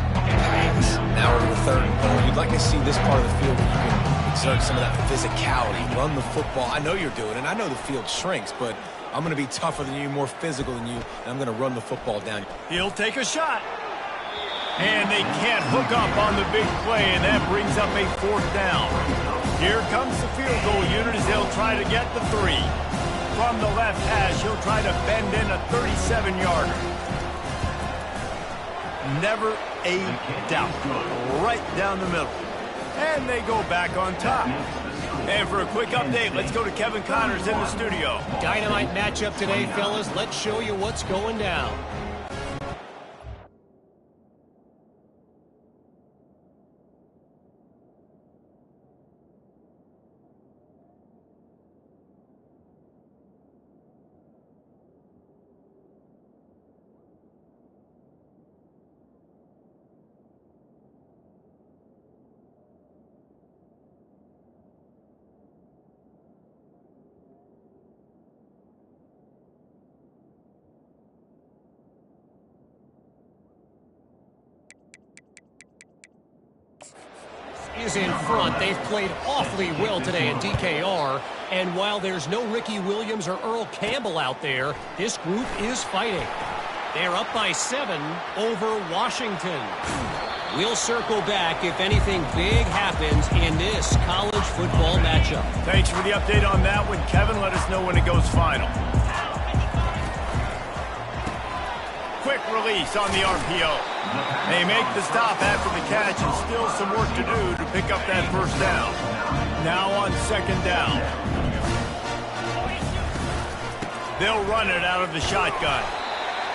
Now we're to the 3rd and goal. You'd like to see this part of the field where you can exert some of that physicality, run the football. I know you're doing it, and I know the field shrinks, but I'm going to be tougher than you, more physical than you, and I'm going to run the football down. He'll take a shot. And they can't hook up on the big play, and that brings up a 4th down. Here comes the field goal unit as they'll try to get the 3. From the left hash, he'll try to bend in a 37-yarder. Never a doubt. Right down the middle. And they go back on top. And for a quick update, let's go to Kevin Connors in the studio. Dynamite matchup today, fellas. Let's show you what's going down. Is in front. They've played awfully well today in DKR. And while there's no Ricky Williams or Earl Campbell out there, this group is fighting. They're up by 7 over Washington. We'll circle back if anything big happens in this college football matchup. Thanks for the update on that one, Kevin. Let us know when it goes final. Quick release on the RPO. They make the stop after the catch and still some work to do to pick up that first down. Now on 2nd down. They'll run it out of the shotgun.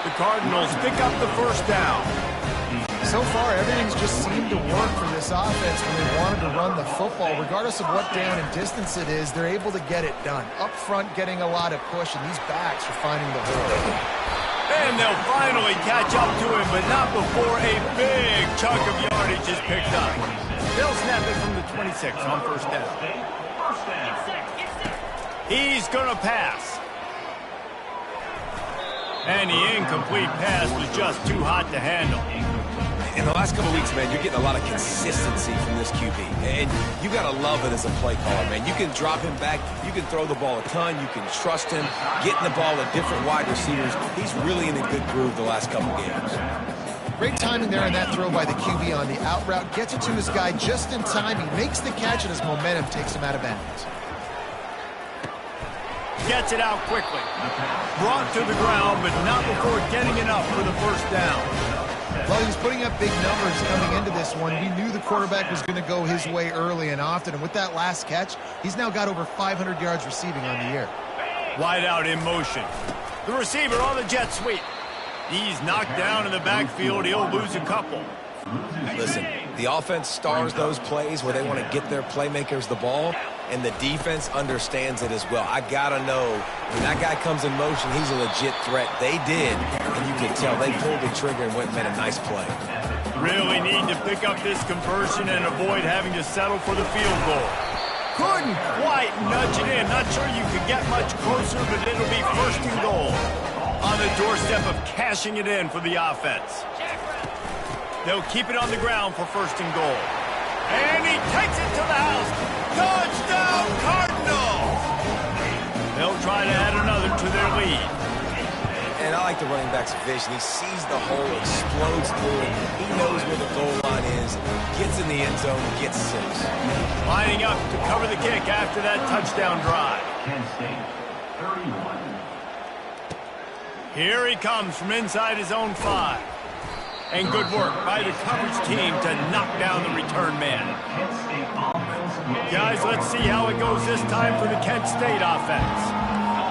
The Cardinals pick up the first down. So far, everything's just seemed to work for this offense when they wanted to run the football. Regardless of what down and distance it is, they're able to get it done. Up front, getting a lot of push, and these backs are finding the hole. And they'll finally catch up to him, but not before a big chunk of yardage is picked up. They'll snap it from the 26 on first down. He's going to pass. And the incomplete pass was just too hot to handle. In the last couple of weeks, man, you're getting a lot of consistency from this QB. And you got to love it as a play caller, man. You can drop him back. You can throw the ball a ton. You can trust him. Getting the ball to different wide receivers. He's really in a good groove the last couple games. Great timing there on that throw by the QB on the out route. Gets it to his guy just in time. He makes the catch, and his momentum takes him out of bounds. Gets it out quickly. Brought to the ground, but not before getting enough for the first down. Well, he was putting up big numbers coming into this one. We knew the quarterback was going to go his way early and often. And with that last catch, he's now got over 500 yards receiving on the year. Wide out in motion. The receiver on the jet sweep. He's knocked down in the backfield. He'll lose a couple. Listen, the offense stars those plays where they want to get their playmakers the ball, and the defense understands it as well. I got to know, when that guy comes in motion, he's a legit threat. They did, and you can tell they pulled the trigger and went and made a nice play. Really need to pick up this conversion and avoid having to settle for the field goal. Couldn't quite nudge it in. Not sure you could get much closer, but it'll be first and goal. On the doorstep of cashing it in for the offense. They'll keep it on the ground for first and goal. And he takes it to the house. Touchdown, Cardinals! They'll try to add another to their lead. And I like the running back's vision. He sees the hole, explodes through it. He knows where the goal line is, gets in the end zone, gets 6. Lining up to cover the kick after that touchdown drive. Penn State, 31. Here he comes from inside his own 5. And good work by the coverage team to knock down the return man. Guys, let's see how it goes this time for the Kent State offense.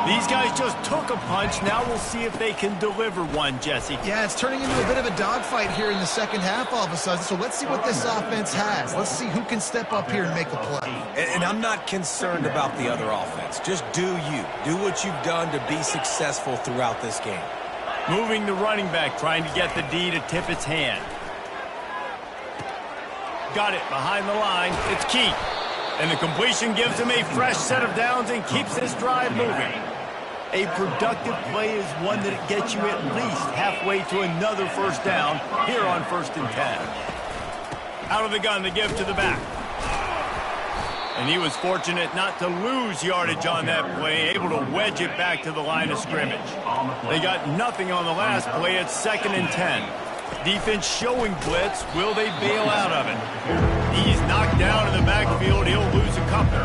These guys just took a punch. Now we'll see if they can deliver one, Jesse. Yeah, it's turning into a bit of a dogfight here in the second half all of a sudden. So let's see what this offense has. Let's see who can step up here and make a play. And I'm not concerned about the other offense. Just do you. Do what you've done to be successful throughout this game. Moving the running back, trying to get the D to tip its hand. Got it behind the line. It's Keith. And the completion gives him a fresh set of downs and keeps this drive moving. A productive play is one that gets you at least halfway to another first down here on 1st and 10. Out of the gun to give to the back. And he was fortunate not to lose yardage on that play, able to wedge it back to the line of scrimmage. They got nothing on the last play at 2nd and 10. Defense showing blitz. Will they bail out of it? He's knocked down in the backfield. He'll lose a couple.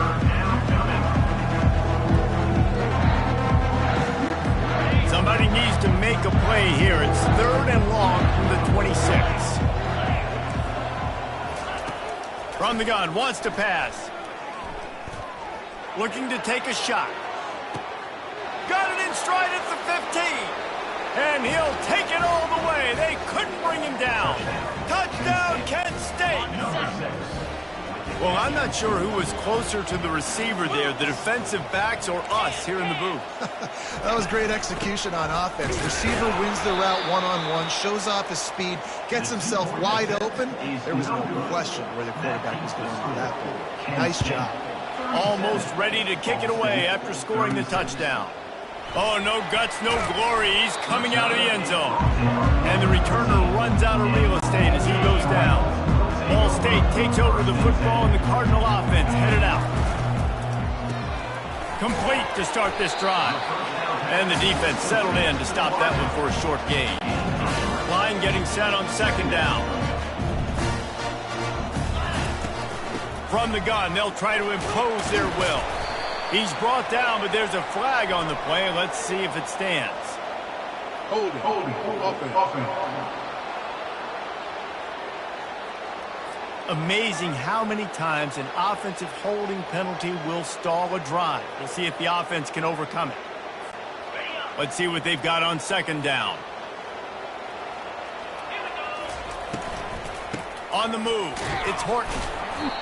Somebody needs to make a play here. It's 3rd and long from the 26. From the gun, wants to pass. Looking to take a shot. Got it in stride at the 15. And he'll take it all the way. They couldn't bring him down. Touchdown, Kent State. Well, I'm not sure who was closer to the receiver there, the defensive backs or us here in the booth. That was great execution on offense. Receiver wins the route one-on-one, shows off his speed, gets himself wide open. There was no question where the quarterback was going with that ball. Nice job. Almost ready to kick it away after scoring the touchdown. Oh, no guts, no glory. He's coming out of the end zone. And the returner runs out of real estate as he goes down. Ball State takes over the football and the Cardinal offense headed out. Complete to start this drive. And the defense settled in to stop that one for a short gain. Line getting set on 2nd down. From the gun, they'll try to impose their will. He's brought down, but there's a flag on the play. Let's see if it stands. Hold it. Amazing how many times an offensive holding penalty will stall a drive. We'll see if the offense can overcome it. Let's see what they've got on 2nd down. On the move, it's Horton.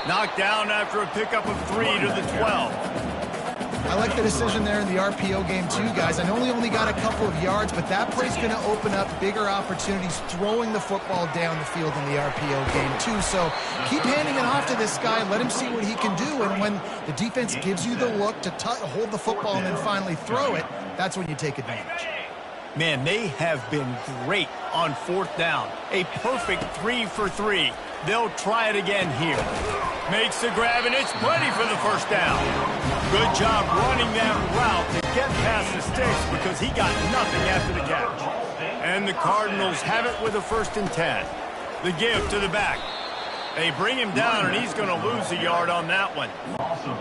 Knocked down after a pickup of 3 to the 12. I like the decision there in the RPO game too, guys. I know he only got a couple of yards, but that play's going to open up bigger opportunities throwing the football down the field in the RPO game too. So keep handing it off to this guy. Let him see what he can do. And when the defense gives you the look to hold the football and then finally throw it, that's when you take advantage. Man, they have been great on fourth down. A perfect 3 for 3. They'll try it again here. Makes the grab, and it's plenty for the first down. Good job running that route to get past the sticks because he got nothing after the catch. And the Cardinals have it with a 1st and 10. The give to the back. They bring him down, and he's going to lose a yard on that one.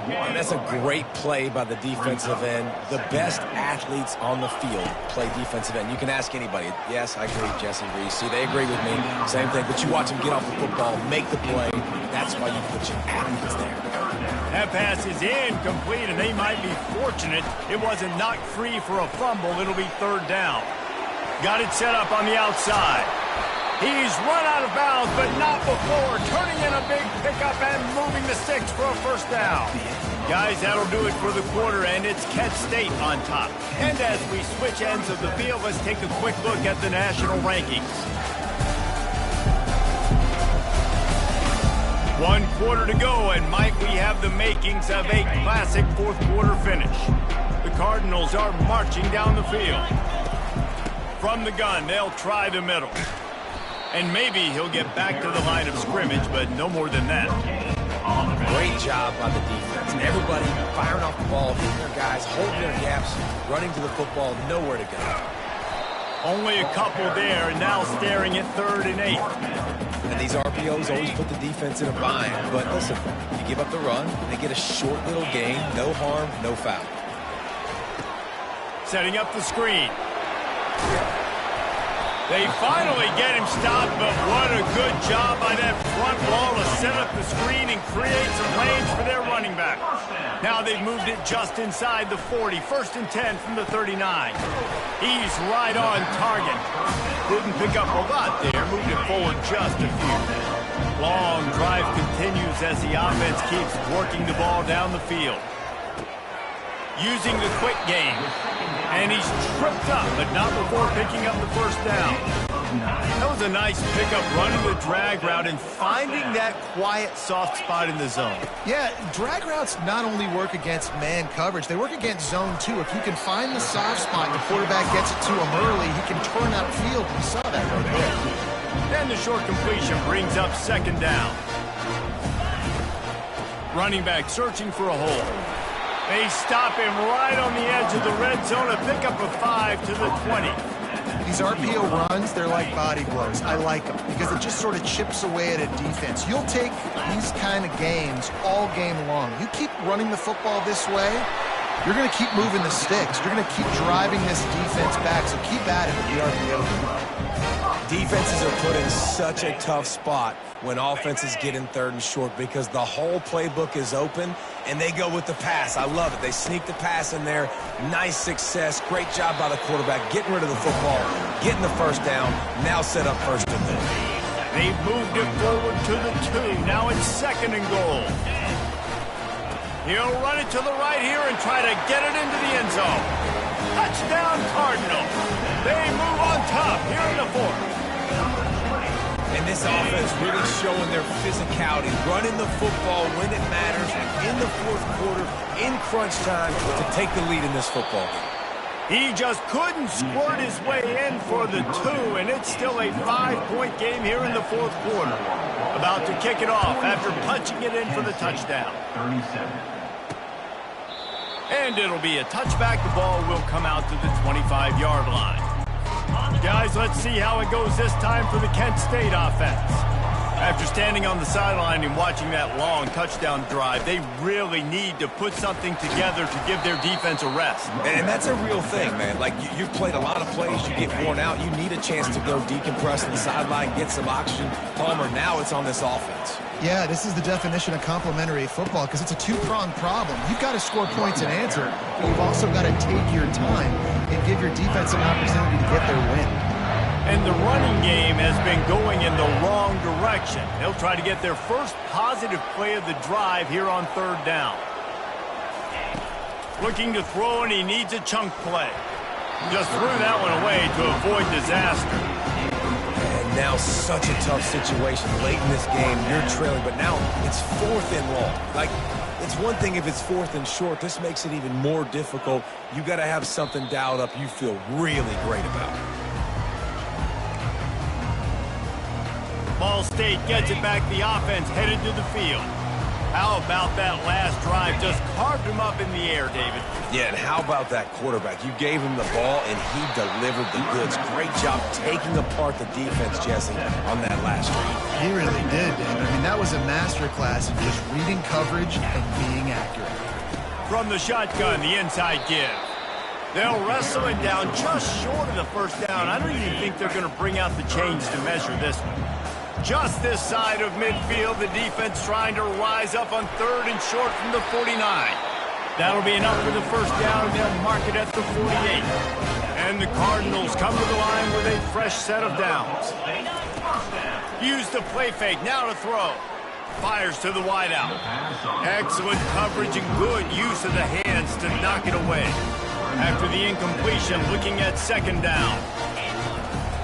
And that's a great play by the defensive end. The best athletes on the field play defensive end. You can ask anybody. Yes, I agree, Jesse Reese. See, they agree with me. Same thing. But you watch them get off the football, make the play. That's why you put your athletes there. That pass is incomplete, and they might be fortunate it wasn't knocked free for a fumble. It'll be 3rd down. Got it set up on the outside. He's run out of bounds, but not before. Turning in a big pickup and moving the sticks for a 1st down. Guys, that'll do it for the quarter, and it's Kent State on top. And as we switch ends of the field, let's take a quick look at the national rankings. 1 quarter to go, and Mike, we have the makings of a classic 4th quarter finish. The Cardinals are marching down the field. From the gun, they'll try the middle. And maybe he'll get back to the line of scrimmage, but no more than that. Great job by the defense. Everybody firing off the ball, hitting their guys, holding their gaps, running to the football, nowhere to go. Only a couple there, and now staring at 3rd and 8. And these RPOs always put the defense in a bind. But listen, you give up the run, they get a short little gain, no harm, no foul. Setting up the screen. They finally get him stopped, but what a good job by that front wall to set up the screen and create some lanes for their running back. Now they've moved it just inside the 40. 1st and 10 from the 39. He's right on target. Didn't pick up a lot there. Moved it forward just a few. Long drive continues as the offense keeps working the ball down the field. Using the quick game. And he's tripped up, but not before picking up the 1st down. That was a nice pickup, running the drag route and finding that quiet, soft spot in the zone. Yeah, drag routes not only work against man coverage, they work against zone too. If you can find the soft spot and the quarterback gets it to him early, he can turn that field. You saw that right there. And the short completion brings up 2nd down. Running back searching for a hole. They stop him right on the edge of the red zone, a pickup of 5 to the 20. These RPO runs, they're like body blows. I like them because it just sort of chips away at a defense. You'll take these kind of games all game long. You keep running the football this way, you're going to keep moving the sticks. You're going to keep driving this defense back, so keep at it with the RPO. Defenses are put in such a tough spot when offenses get in 3rd and short because the whole playbook is open and they go with the pass. I love it. They sneak the pass in there. Nice success. Great job by the quarterback getting rid of the football, getting the 1st down, now set up 1st and 10. They've moved it forward to the 2. Now it's 2nd and goal. He'll run it to the right here and try to get it into the end zone. Touchdown, Cardinal. They move on top here in the 4th. And this offense really showing their physicality, running the football when it matters, in the 4th quarter, in crunch time, to take the lead in this football game. He just couldn't squirt his way in for the 2, and it's still a 5-point game here in the 4th quarter. About to kick it off after punching it in for the touchdown. 37. And it'll be a touchback. The ball will come out to the 25-yard line. Guys, let's see how it goes this time for the Kent State offense. After standing on the sideline and watching that long touchdown drive, they really need to put something together to give their defense a rest. And that's a real thing, man. Like, you've played a lot of plays, you get worn out, you need a chance to go decompress on the sideline, get some oxygen. Palmer, now it's on this offense. Yeah, this is the definition of complementary football because it's a two-pronged problem. You've got to score points and answer, but you've also got to take your time and give your defense an opportunity to get their win. And the running game has been going in the wrong direction. They'll try to get their first positive play of the drive here on 3rd down. Looking to throw, and he needs a chunk play. Just threw that one away to avoid disaster. And now such a tough situation late in this game. You're trailing, but now it's 4th and long. Like, It's one thing if it's 4th and short. This makes it even more difficult. You got to have something dialed up you feel really great about. Ball State gets it back. The offense headed to the field. How about that last drive? Just carved him up in the air, David. Yeah, and how about that quarterback? You gave him the ball, and he delivered the goods. Great job taking apart the defense, Jesse, on that last drive. He really did, David. I mean, that was a masterclass in just reading coverage and being accurate. From the shotgun, the inside give. They'll wrestle him down just short of the first down. I don't even think they're going to bring out the chains to measure this one. Just this side of midfield, the defense trying to rise up on 3rd and short from the 49. That'll be enough for the first down, and they'll mark it at the 48. And the Cardinals come to the line with a fresh set of downs. Use the play fake, now to throw. Fires to the wideout. Excellent coverage and good use of the hands to knock it away. After the incompletion, looking at 2nd down.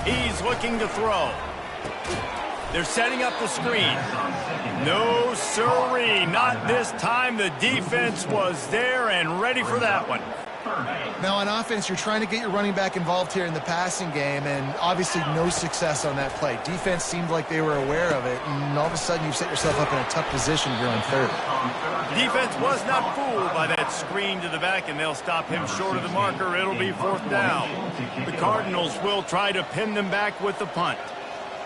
He's looking to throw. They're setting up the screen. No, sirree, not this time. The defense was there and ready for that one. Now, on offense, you're trying to get your running back involved here in the passing game, and obviously no success on that play. Defense seemed like they were aware of it, and all of a sudden you've set yourself up in a tough position here on 3rd. Defense was not fooled by that screen to the back, and they'll stop him short of the marker. It'll be 4th down. The Cardinals will try to pin them back with the punt.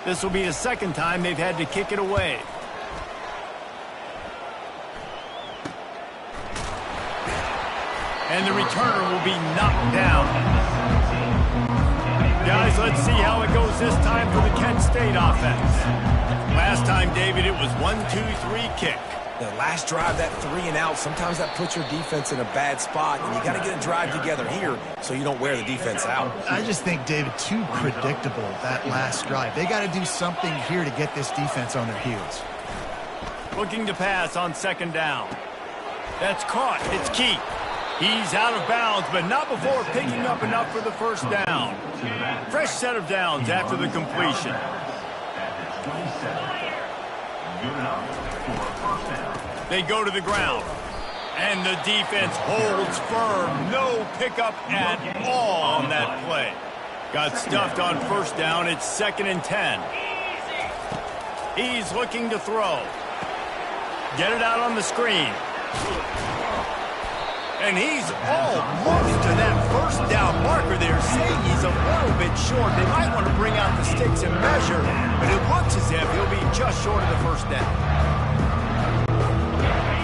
This will be the 2nd time they've had to kick it away. And the returner will be knocked down. Guys, let's see how it goes this time for the Kent State offense. Last time, David, it was 1-2-3 kick. The last drive, that 3 and out, sometimes that puts your defense in a bad spot, and you got to get a drive together here so you don't wear the defense out. I just think, David, too predictable, that last drive. They got to do something here to get this defense on their heels. Looking to pass on 2nd down. That's caught. It's Keith. He's out of bounds, but not before picking up enough for the first down. Fresh set of downs after the completion. They go to the ground, and the defense holds firm. No pickup at all on that play. Got stuffed on 1st down. It's 2nd and 10. He's looking to throw. Get it out on the screen. And he's almost to that 1st down marker there, saying he's a little bit short. They might want to bring out the sticks and measure, but it looks as if he'll be just short of the 1st down.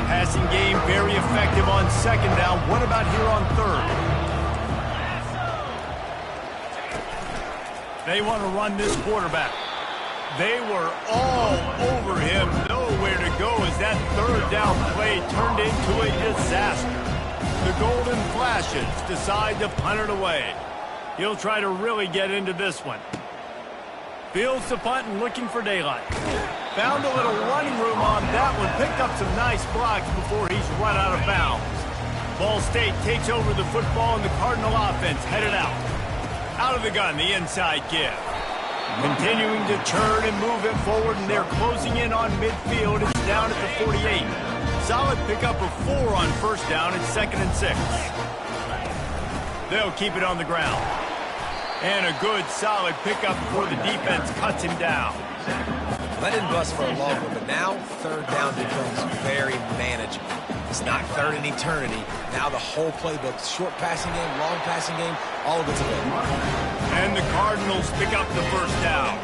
Passing game very effective on 2nd down. What about here on 3rd? They want to run this quarterback. They were all over him. Nowhere to go as that 3rd down play turned into a disaster. The Golden Flashes decide to punt it away. He'll try to really get into this one. Fields the punt and looking for daylight. Found a little running room on that one. Picked up some nice blocks before he's run out of bounds. Ball State takes over the football and the Cardinal offense headed out. Out of the gun, the inside give. Continuing to churn and move it forward, and they're closing in on midfield. It's down at the 48. Solid pickup of 4 on 1st down. It's 2nd and 6. They'll keep it on the ground. And a good, solid pickup before the defense cuts him down. That didn't bust for a long one, but now 3rd down becomes very manageable. It's not 3rd and eternity. Now the whole playbook, short passing game, long passing game, all of it's available. And the Cardinals pick up the 1st down.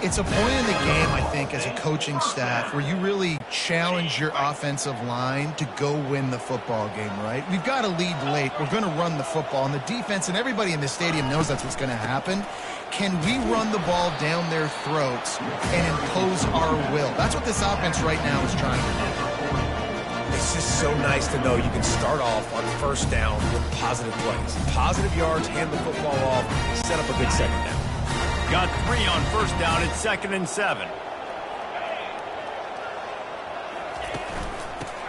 It's a point in the game, I think, as a coaching staff where you really challenge your offensive line to go win the football game, right? We've got to lead late. We're going to run the football, and the defense and everybody in the stadium knows that's what's going to happen. Can we run the ball down their throats and impose our will? That's what this offense right now is trying to do. It's just so nice to know you can start off on 1st down with positive plays. Positive yards, hand the football off, set up a good 2nd down. Got 3 on 1st down. It's 2nd and 7.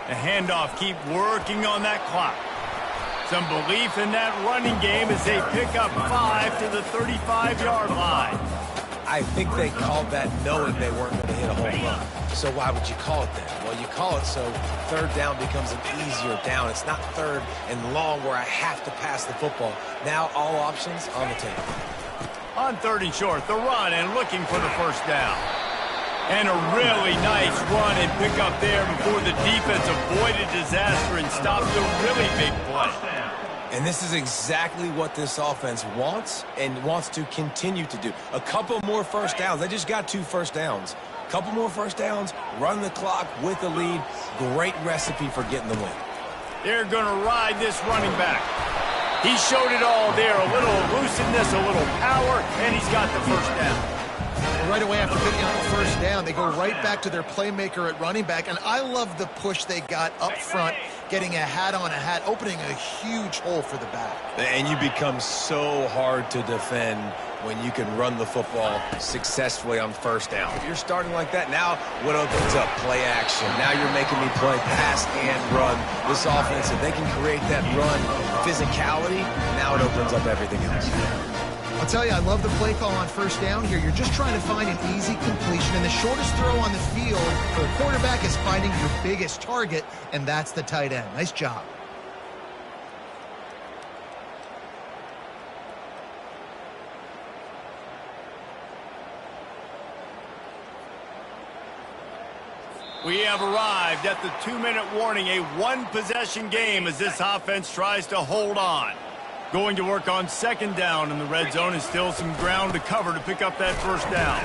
The handoff, keep working on that clock. Some belief in that running game as they pick up 5 to the 35-yard line. I think they called that knowing they weren't going to hit a home run. So why would you call it that? Well, you call it so third down becomes an easier down. It's not third and long where I have to pass the football. Now all options on the table. On third and short, the run and looking for the first down. And a really nice run and pick up there before the defense avoided disaster and stopped a really big play. And this is exactly what this offense wants and wants to continue to do. A couple more first downs. They just got 2 first downs. A couple more first downs, run the clock with the lead. Great recipe for getting the win. They're going to ride this running back. He showed it all there. A little elusiveness, a little power, and he's got the first down. Right away after picking up the first down, they go right back to their playmaker at running back. And I love the push they got up front, getting a hat on a hat, opening a huge hole for the back. And you become so hard to defend when you can run the football successfully on first down. If you're starting like that, now what opens up? Play action. Now you're making me play pass and run. This offense, if they can create that run physicality, now it opens up everything else. I'll tell you, I love the play call on first down here. You're just trying to find an easy completion, and the shortest throw on the field for a quarterback is finding your biggest target, and that's the tight end. Nice job. We have arrived at the 2-minute warning, a one-possession game as this offense tries to hold on. Going to work on second down in the red zone and still some ground to cover to pick up that first down.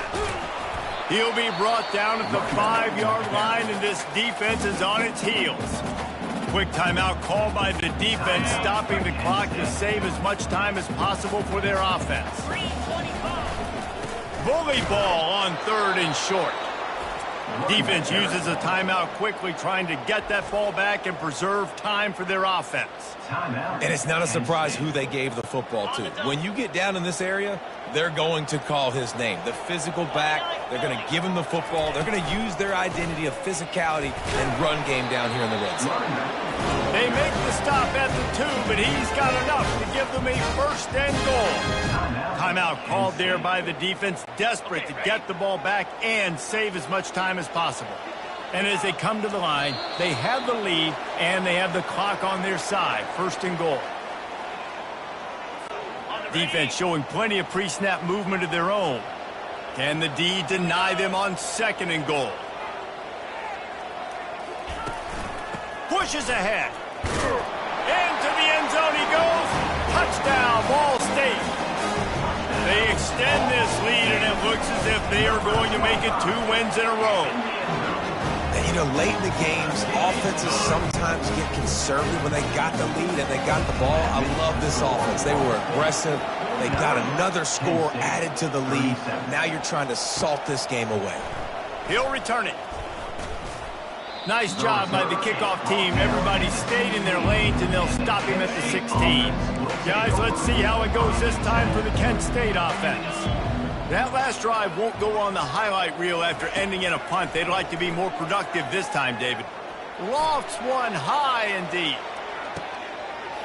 He'll be brought down at the 5-yard line, and this defense is on its heels. Quick timeout called by the defense, stopping the clock to save as much time as possible for their offense. Bully ball on third and short. Defense uses a timeout quickly, trying to get that ball back and preserve time for their offense. And it's not a surprise who they gave the football to. When you get down in this area, they're going to call his name. The physical back, they're going to give him the football. They're going to use their identity of physicality and run game down here in the red zone. They make the stop at the 2, but he's got enough to give them a first and goal. Timeout called there by the defense, desperate to get the ball back and save as much time as possible. And as they come to the line, they have the lead and they have the clock on their side. First and goal. Defense showing plenty of pre-snap movement of their own. Can the D deny them on second and goal? Pushes ahead. Into the end zone he goes. Touchdown, Ball State. They extend this lead, and it looks as if they are going to make it 2 wins in a row. And, you know, late in the games, offenses sometimes get conservative when they got the lead and they got the ball. I love this offense. They were aggressive. They got another score added to the lead. Now you're trying to salt this game away. He'll return it. Nice job by the kickoff team. Everybody stayed in their lanes, and they'll stop him at the 16. Guys, let's see how it goes this time for the Kent State offense. That last drive won't go on the highlight reel after ending in a punt. They'd like to be more productive this time, David. Lofts one high and deep.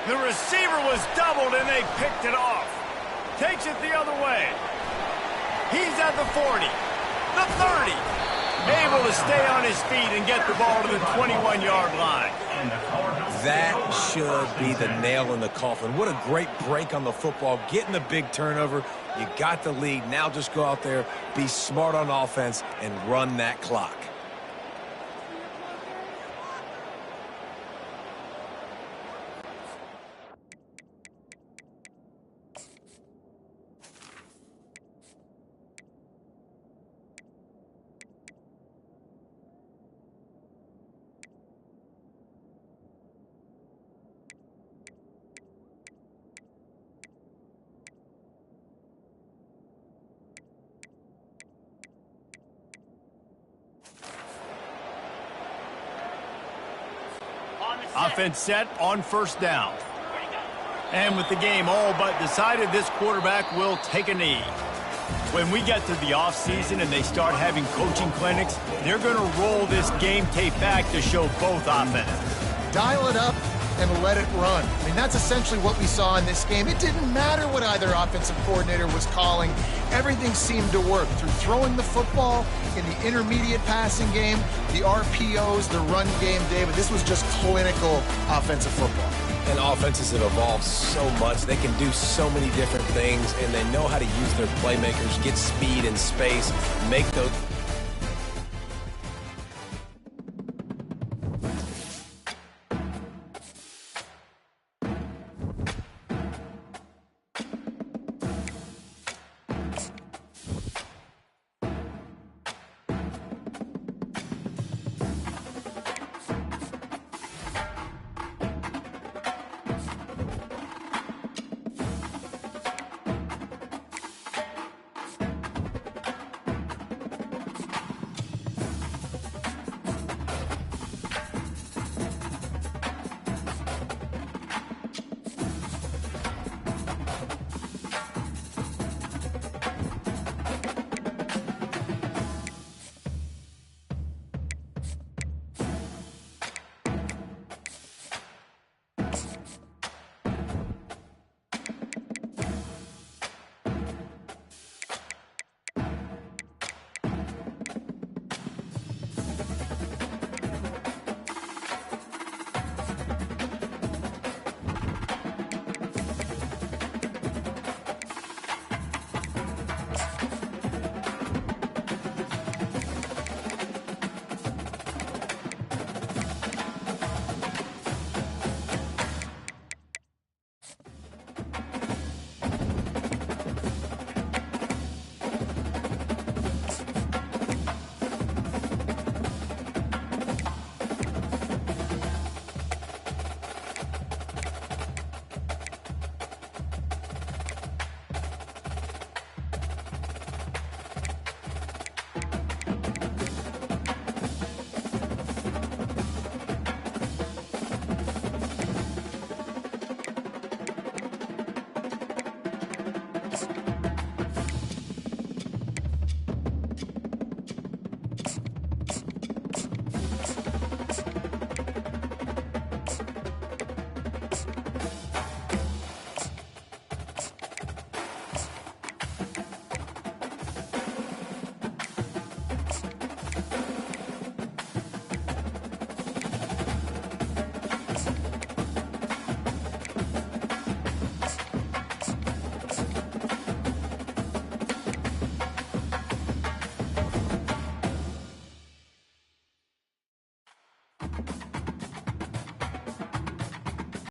The receiver was doubled, and they picked it off. Takes it the other way. He's at the 40, the 30. Able to stay on his feet and get the ball to the 21-yard line. That should be the nail in the coffin. What a great break on the football. Getting the big turnover. You got the lead. Now just go out there, be smart on offense, and run that clock. Offense set on first down. And with the game all but decided, this quarterback will take a knee. When we get to the offseason and they start having coaching clinics, they're going to roll this game tape back to show both offenses. Dial it up, and let it run. I mean, that's essentially what we saw in this game. It didn't matter what either offensive coordinator was calling. Everything seemed to work through throwing the football in the intermediate passing game, the RPOs, the run game, David. This was just clinical offensive football. And offenses have evolved so much. They can do so many different things, and they know how to use their playmakers, get speed and space, make those